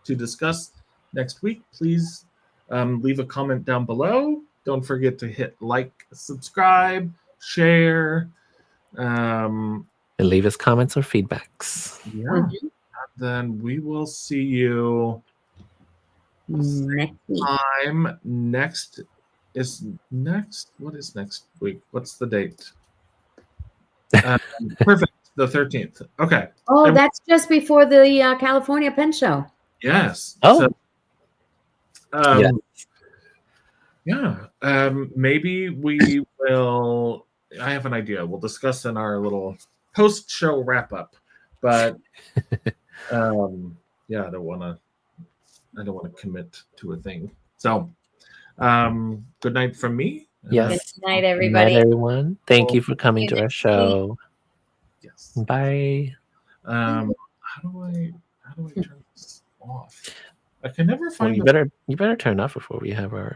to discuss next week, please leave a comment down below. Don't forget to hit like, subscribe, share. And leave us comments or feedbacks. Yeah. And then we will see you next week. What is next week? What's the date? Perfect. The 13th. Okay. Oh, that's just before the California Pen Show. Yes. Oh. So, maybe we will. I have an idea. We'll discuss in our little post-show wrap-up. But I don't want to commit to a thing. So, good night from me. Yes. Good night, everybody. Good night, everyone. Thank you for coming to our show. Yes. Bye. How do I turn this off? I can never find. You better turn off before we have our